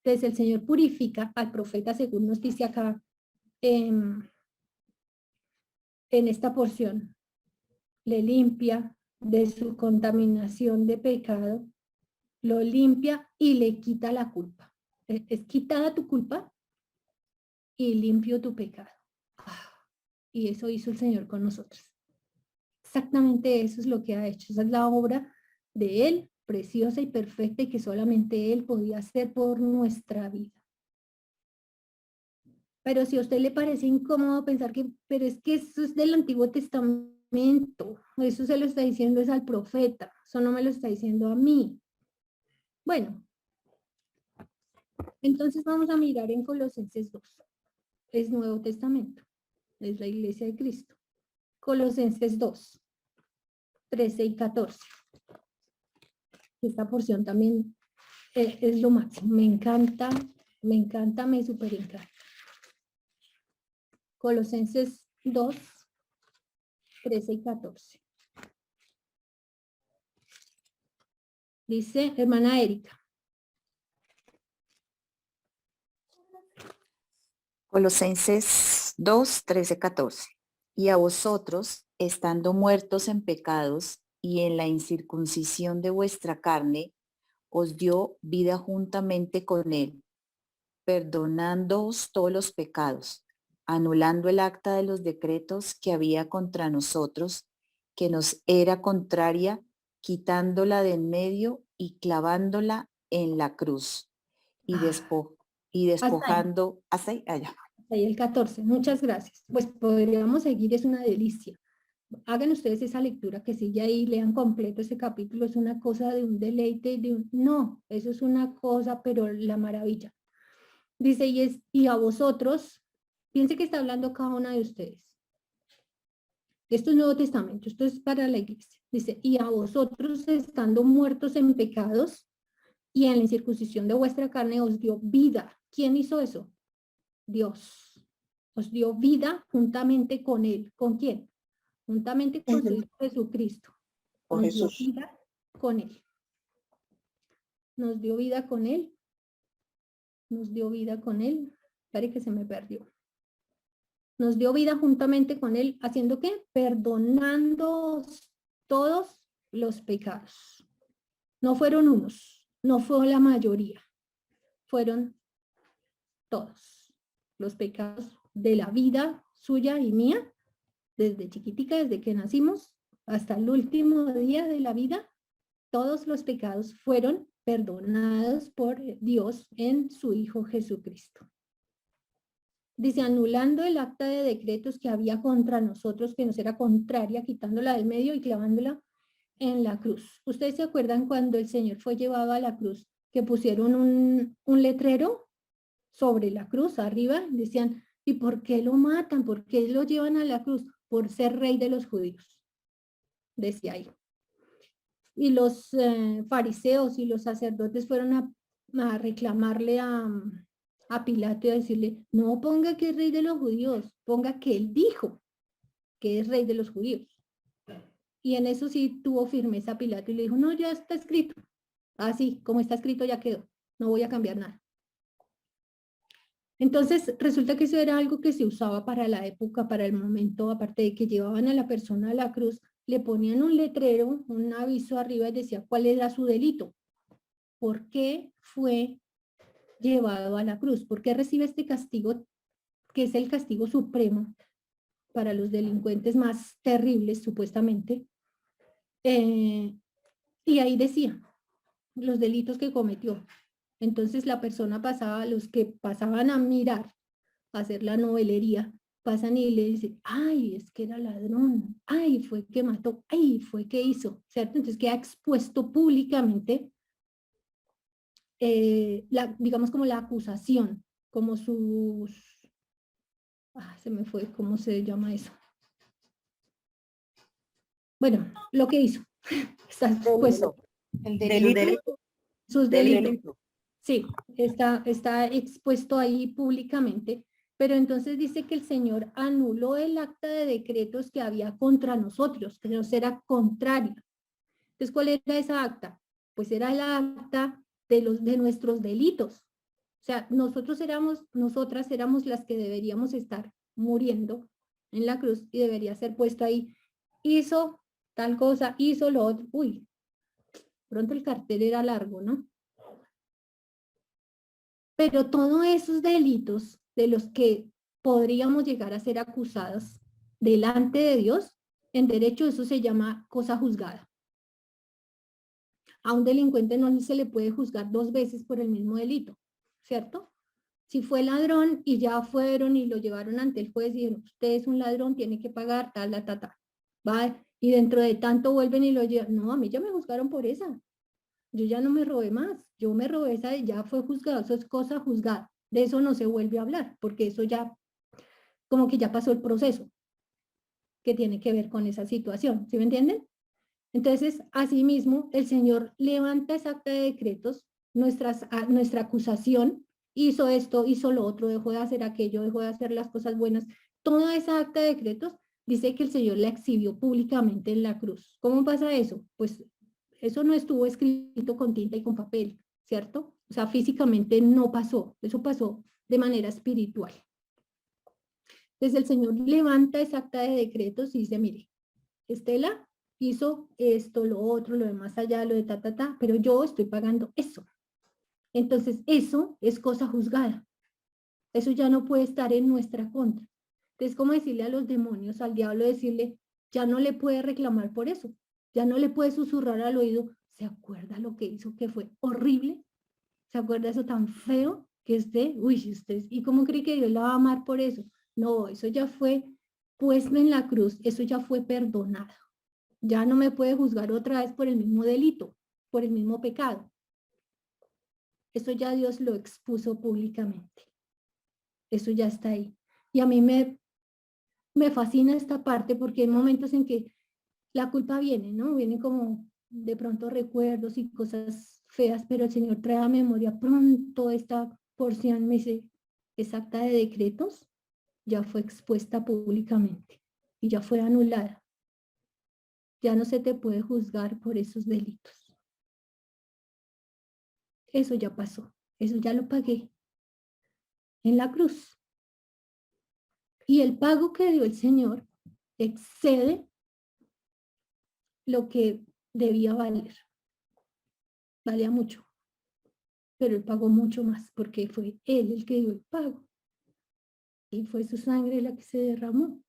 Entonces el Señor purifica al profeta, según nos dice acá en esta porción. Le limpia de su contaminación de pecado, lo limpia y le quita la culpa. Es quitada tu culpa y limpio tu pecado. Y eso hizo el Señor con nosotros. Exactamente eso es lo que ha hecho. Esa es la obra de Él, preciosa y perfecta, y que solamente Él podía hacer por nuestra vida. Pero si a usted le parece incómodo pensar que, pero es que eso es del Antiguo Testamento, eso se lo está diciendo es al profeta, eso no me lo está diciendo a mí. Bueno, entonces vamos a mirar en Colosenses 2, es Nuevo Testamento, es la Iglesia de Cristo. Colosenses 2, 13 y 14. Esta porción también es lo máximo, me encanta, me súper encanta. Colosenses 2, 13 y 14. Dice, hermana Erika. Colosenses 2, 13, 14. Y a vosotros, estando muertos en pecados y en la incircuncisión de vuestra carne, os dio vida juntamente con él, perdonándoos todos los pecados, anulando el acta de los decretos que había contra nosotros, que nos era contraria, quitándola de en medio y clavándola en la cruz, y, despojando, hasta ahí, allá. Ahí el 14, muchas gracias. Pues podríamos seguir, es una delicia. Hagan ustedes esa lectura, que sigue ahí, lean completo ese capítulo, es una cosa de un deleite, no, eso es una cosa, pero la maravilla. Dice, y a vosotros, piense que está hablando cada una de ustedes. Esto es Nuevo Testamento, esto es para la iglesia. Dice, y a vosotros estando muertos en pecados y en la incircuncisión de vuestra carne os dio vida. ¿Quién hizo eso? Dios. Os dio vida juntamente con él. ¿Con quién? Juntamente con su Hijo Jesucristo. Con Nos dio Jesús. vida con él. Nos dio vida con él. Nos dio vida con él. Espere que se me perdió. Nos dio vida juntamente con él, ¿haciendo qué? Perdonando todos los pecados. No fueron unos, no fue la mayoría, fueron todos los pecados de la vida suya y mía, desde chiquitica, desde que nacimos, hasta el último día de la vida, todos los pecados fueron perdonados por Dios en su Hijo Jesucristo. Dice, anulando el acta de decretos que había contra nosotros, que nos era contraria, quitándola del medio y clavándola en la cruz. ¿Ustedes se acuerdan cuando el Señor fue llevado a la cruz, que pusieron un letrero sobre la cruz, arriba? Decían, ¿y por qué lo matan? ¿Por qué lo llevan a la cruz? Por ser rey de los judíos. Decía ahí. Y los fariseos y los sacerdotes fueron a reclamarle a Pilato y a decirle, no ponga que es rey de los judíos, ponga que él dijo que es rey de los judíos. Y en eso sí tuvo firmeza Pilato y le dijo, no, ya está escrito. Así, como está escrito ya quedó, no voy a cambiar nada. Entonces resulta que eso era algo que se usaba para la época, para el momento, aparte de que llevaban a la persona a la cruz, le ponían un letrero, un aviso arriba y decía cuál era su delito. ¿Por qué fue llevado a la cruz? ¿Por qué recibe este castigo, que es el castigo supremo para los delincuentes más terribles, supuestamente? Y ahí decía los delitos que cometió. Entonces la persona pasaba, los que pasaban a mirar, a hacer la novelería, pasan y le dicen, ay, es que era ladrón, ay, fue que mató, ay, fue que hizo, ¿cierto? Entonces queda expuesto públicamente digamos como la acusación, como sus, se me fue, ¿cómo se llama eso? Bueno, lo que hizo, está expuesto. El delito. Sus delitos. Sí, está expuesto ahí públicamente, pero entonces dice que el Señor anuló el acta de decretos que había contra nosotros, que nos era contraria. Entonces, ¿cuál era esa acta? Pues era la acta de nuestros delitos. O sea, nosotras éramos las que deberíamos estar muriendo en la cruz y debería ser puesto ahí, hizo tal cosa, hizo lo otro. Uy, pronto el cartel era largo, ¿no? Pero todos esos delitos de los que podríamos llegar a ser acusados delante de Dios, en derecho eso se llama cosa juzgada. A un delincuente no se le puede juzgar 2 veces por el mismo delito, ¿cierto? Si fue ladrón y ya fueron y lo llevaron ante el juez y dijeron, usted es un ladrón, tiene que pagar, tal, ¿va? Y dentro de tanto vuelven y lo llevan, no, a mí ya me juzgaron por esa. Yo ya no me robé más, yo me robé esa y ya fue juzgado, eso es cosa juzgada. De eso no se vuelve a hablar, porque eso ya, como que ya pasó el proceso que tiene que ver con esa situación, ¿sí me entienden? Entonces, asimismo, el Señor levanta esa acta de decretos, nuestra acusación, hizo esto, hizo lo otro, dejó de hacer aquello, dejó de hacer las cosas buenas. Toda esa acta de decretos dice que el Señor la exhibió públicamente en la cruz. ¿Cómo pasa eso? Pues eso no estuvo escrito con tinta y con papel, ¿cierto? O sea, físicamente no pasó, eso pasó de manera espiritual. Entonces el Señor levanta esa acta de decretos y dice, mire, Estela hizo esto, lo otro, lo de más allá, lo de pero yo estoy pagando eso. Entonces eso es cosa juzgada. Eso ya no puede estar en nuestra contra. Entonces, ¿cómo decirle a los demonios, al diablo, decirle, ya no le puede reclamar por eso? Ya no le puede susurrar al oído, ¿se acuerda lo que hizo que fue horrible? ¿Se acuerda eso tan feo que ¿y cómo cree que Dios la va a amar por eso? No, eso ya fue puesto en la cruz, eso ya fue perdonado. Ya no me puede juzgar otra vez por el mismo delito, por el mismo pecado. Eso ya Dios lo expuso públicamente. Eso ya está ahí. Y a mí me me fascina esta parte porque hay momentos en que la culpa viene, ¿no? Viene como de pronto recuerdos y cosas feas, pero el Señor trae a memoria pronto esta porción, me dice, esa acta de decretos ya fue expuesta públicamente y ya fue anulada. Ya no se te puede juzgar por esos delitos. Eso ya pasó, eso ya lo pagué en la cruz. Y el pago que dio el Señor excede lo que debía valer. Valía mucho, pero Él pagó mucho más porque fue Él el que dio el pago. Y fue su sangre la que se derramó.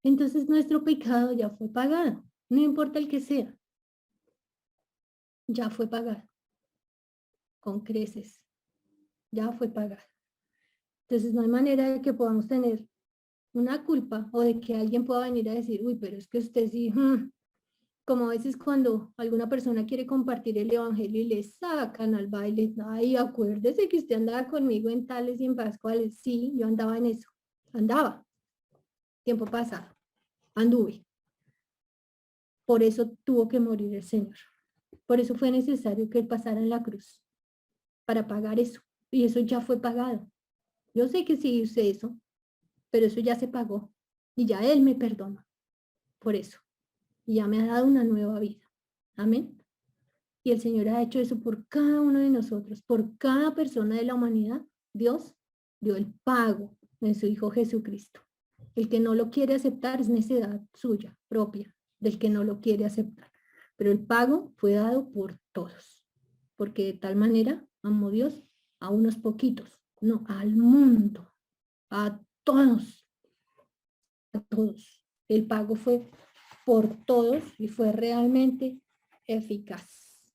Entonces nuestro pecado ya fue pagado, no importa el que sea. Ya fue pagado, con creces, ya fue pagado. Entonces no hay manera de que podamos tener una culpa o de que alguien pueda venir a decir, uy, pero es que usted sí, como a veces cuando alguna persona quiere compartir el evangelio y le sacan al baile, ay, acuérdese que usted andaba conmigo en tales y en pascuales. Sí, yo andaba en eso, andaba, tiempo pasado, anduve. Por eso tuvo que morir el Señor. Por eso fue necesario que Él pasara en la cruz, para pagar eso. Y eso ya fue pagado. Yo sé que sí hice eso, pero eso ya se pagó. Y ya Él me perdona por eso. Y ya me ha dado una nueva vida. Amén. Y el Señor ha hecho eso por cada uno de nosotros, por cada persona de la humanidad. Dios dio el pago en su Hijo Jesucristo. El que no lo quiere aceptar es necedad suya, propia, del que no lo quiere aceptar. Pero el pago fue dado por todos, porque de tal manera amó Dios a unos poquitos, no, al mundo, a todos, a todos. El pago fue por todos y fue realmente eficaz.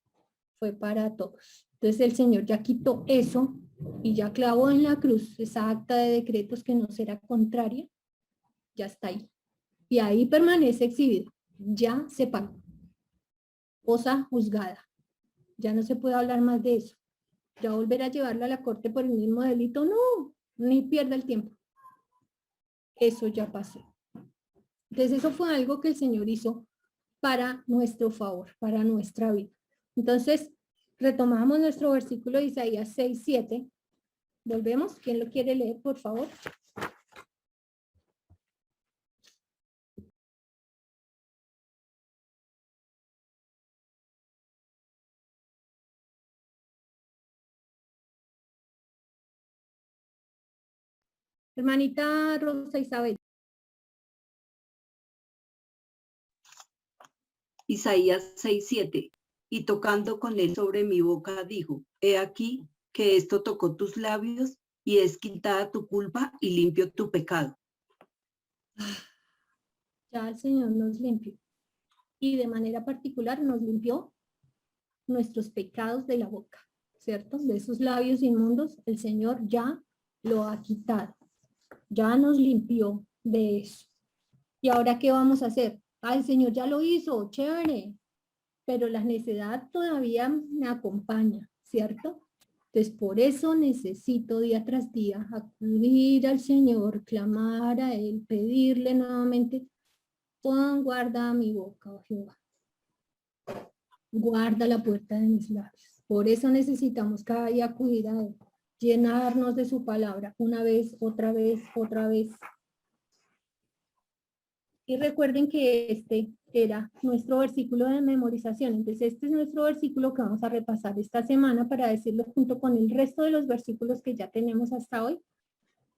Fue para todos. Entonces el Señor ya quitó eso y ya clavó en la cruz esa acta de decretos que no será contraria. Ya está ahí. Y ahí permanece exhibida. Ya se pagó. Cosa juzgada. Ya no se puede hablar más de eso. Ya volver a llevarlo a la corte por el mismo delito, no, ni pierda el tiempo. Eso ya pasó. Entonces eso fue algo que el Señor hizo para nuestro favor, para nuestra vida. Entonces, retomamos nuestro versículo de Isaías 6:7. Volvemos. ¿Quién lo quiere leer, por favor? Hermanita Rosa Isabel. Isaías 6:7. Y tocando con él sobre mi boca, dijo, he aquí que esto tocó tus labios y es quitada tu culpa y limpio tu pecado. Ya el Señor nos limpió. Y de manera particular nos limpió nuestros pecados de la boca, ¿cierto? De esos labios inmundos, el Señor ya lo ha quitado. Ya nos limpió de eso. ¿Y ahora qué vamos a hacer? Ah, el Señor ya lo hizo, chévere. Pero la necedad todavía me acompaña, ¿cierto? Entonces, por eso necesito día tras día acudir al Señor, clamar a Él, pedirle nuevamente, pon guarda mi boca, oh Jehová. Guarda la puerta de mis labios. Por eso necesitamos cada día acudir a Él, llenarnos de su palabra, una vez, otra vez, otra vez. Y recuerden que este era nuestro versículo de memorización. Entonces, este es nuestro versículo que vamos a repasar esta semana para decirlo junto con el resto de los versículos que ya tenemos hasta hoy.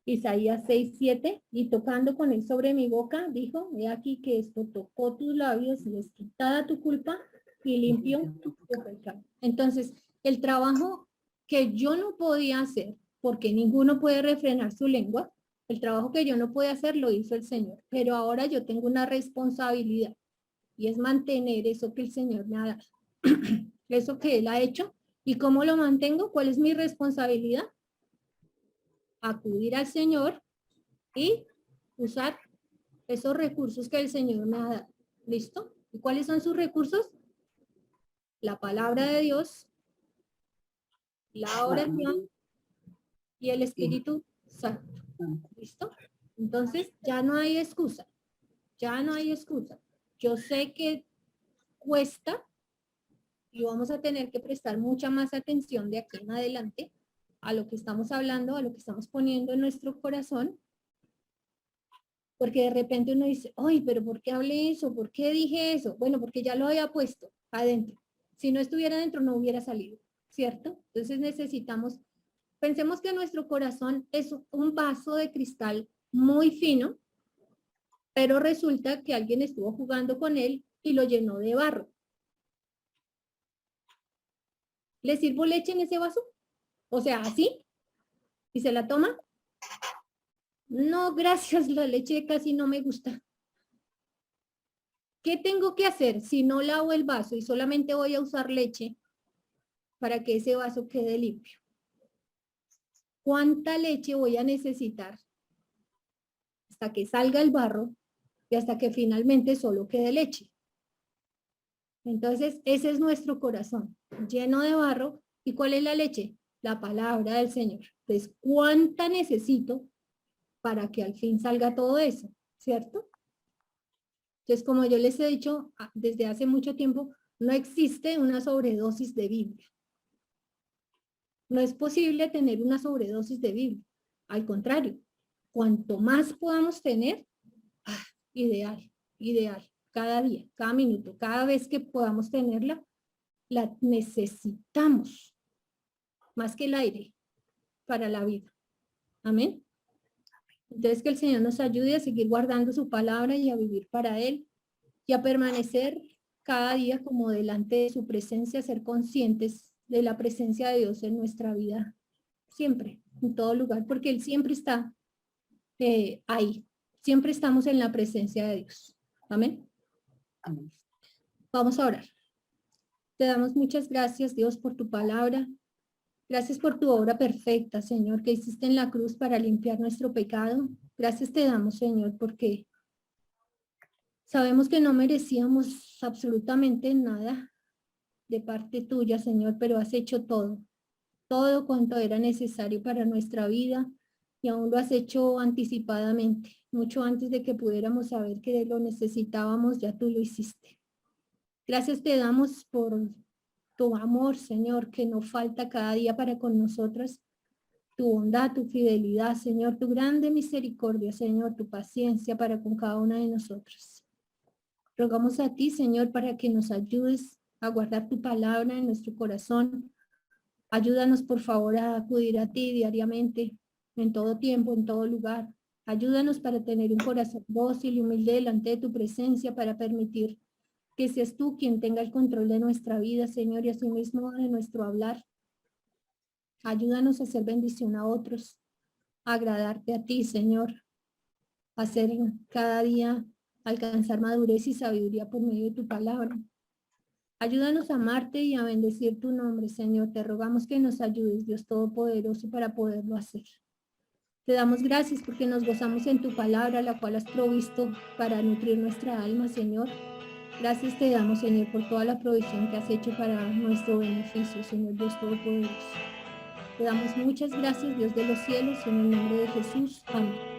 Isaías 6:7, y tocando con él sobre mi boca, dijo, he aquí que esto tocó tus labios y es quitada tu culpa y limpio tu pecado. Entonces, el trabajo que yo no podía hacer, porque ninguno puede refrenar su lengua, el trabajo que yo no podía hacer lo hizo el Señor, pero ahora yo tengo una responsabilidad y es mantener eso que el Señor me ha dado, eso que Él ha hecho. ¿Y cómo lo mantengo? ¿Cuál es mi responsabilidad? Acudir al Señor y usar esos recursos que el Señor me ha dado. ¿Listo? ¿Y cuáles son sus recursos? La palabra de Dios, la oración y el Espíritu Santo. ¿Listo? Entonces, ya no hay excusa. Ya no hay excusa. Yo sé que cuesta y vamos a tener que prestar mucha más atención de aquí en adelante a lo que estamos hablando, a lo que estamos poniendo en nuestro corazón, porque de repente uno dice, ay, pero ¿por qué hablé eso? ¿Por qué dije eso? Bueno, porque ya lo había puesto adentro. Si no estuviera adentro, no hubiera salido, ¿cierto? Entonces necesitamos, pensemos que nuestro corazón es un vaso de cristal muy fino, pero resulta que alguien estuvo jugando con él y lo llenó de barro. ¿Le sirvo leche en ese vaso? O sea, así. ¿Y se la toma? No, gracias, la leche casi no me gusta. ¿Qué tengo que hacer si no lavo el vaso y solamente voy a usar leche para que ese vaso quede limpio? ¿Cuánta leche voy a necesitar hasta que salga el barro y hasta que finalmente solo quede leche? Entonces, ese es nuestro corazón, lleno de barro. ¿Y cuál es la leche? La palabra del Señor. Entonces, ¿cuánta necesito para que al fin salga todo eso? ¿Cierto? Entonces, como yo les he dicho desde hace mucho tiempo, no existe una sobredosis de Biblia. No es posible tener una sobredosis de Biblia. Al contrario, cuanto más podamos tener, ideal, ideal. Cada día, cada minuto, cada vez que podamos tenerla, la necesitamos más que el aire para la vida. Amén. Entonces que el Señor nos ayude a seguir guardando su palabra y a vivir para Él y a permanecer cada día como delante de su presencia, a ser conscientes de la presencia de Dios en nuestra vida, siempre, en todo lugar, porque Él siempre está ahí, siempre estamos en la presencia de Dios. Amén. Amén. Vamos a orar. Te damos muchas gracias, Dios, por tu palabra. Gracias por tu obra perfecta, Señor, que hiciste en la cruz para limpiar nuestro pecado. Gracias te damos, Señor, porque sabemos que no merecíamos absolutamente nada de parte tuya, Señor, pero has hecho todo cuanto era necesario para nuestra vida y aún lo has hecho anticipadamente, mucho antes de que pudiéramos saber que lo necesitábamos, ya tú lo hiciste. Gracias te damos por tu amor, Señor, que no falta cada día para con nosotros, tu bondad, tu fidelidad, Señor, tu grande misericordia, Señor, tu paciencia para con cada una de nosotros. Rogamos a ti, Señor, para que nos ayudes a guardar tu palabra en nuestro corazón. Ayúdanos, por favor, a acudir a ti diariamente, en todo tiempo, en todo lugar. Ayúdanos para tener un corazón dócil y humilde delante de tu presencia, para permitir que seas tú quien tenga el control de nuestra vida, Señor, y asimismo de nuestro hablar. Ayúdanos a hacer bendición a otros, a agradarte a ti, Señor, a hacer cada día, alcanzar madurez y sabiduría por medio de tu palabra. Ayúdanos a amarte y a bendecir tu nombre, Señor. Te rogamos que nos ayudes, Dios Todopoderoso, para poderlo hacer. Te damos gracias porque nos gozamos en tu palabra, la cual has provisto para nutrir nuestra alma, Señor. Gracias te damos, Señor, por toda la provisión que has hecho para nuestro beneficio, Señor Dios Todopoderoso. Te damos muchas gracias, Dios de los cielos, en el nombre de Jesús. Amén.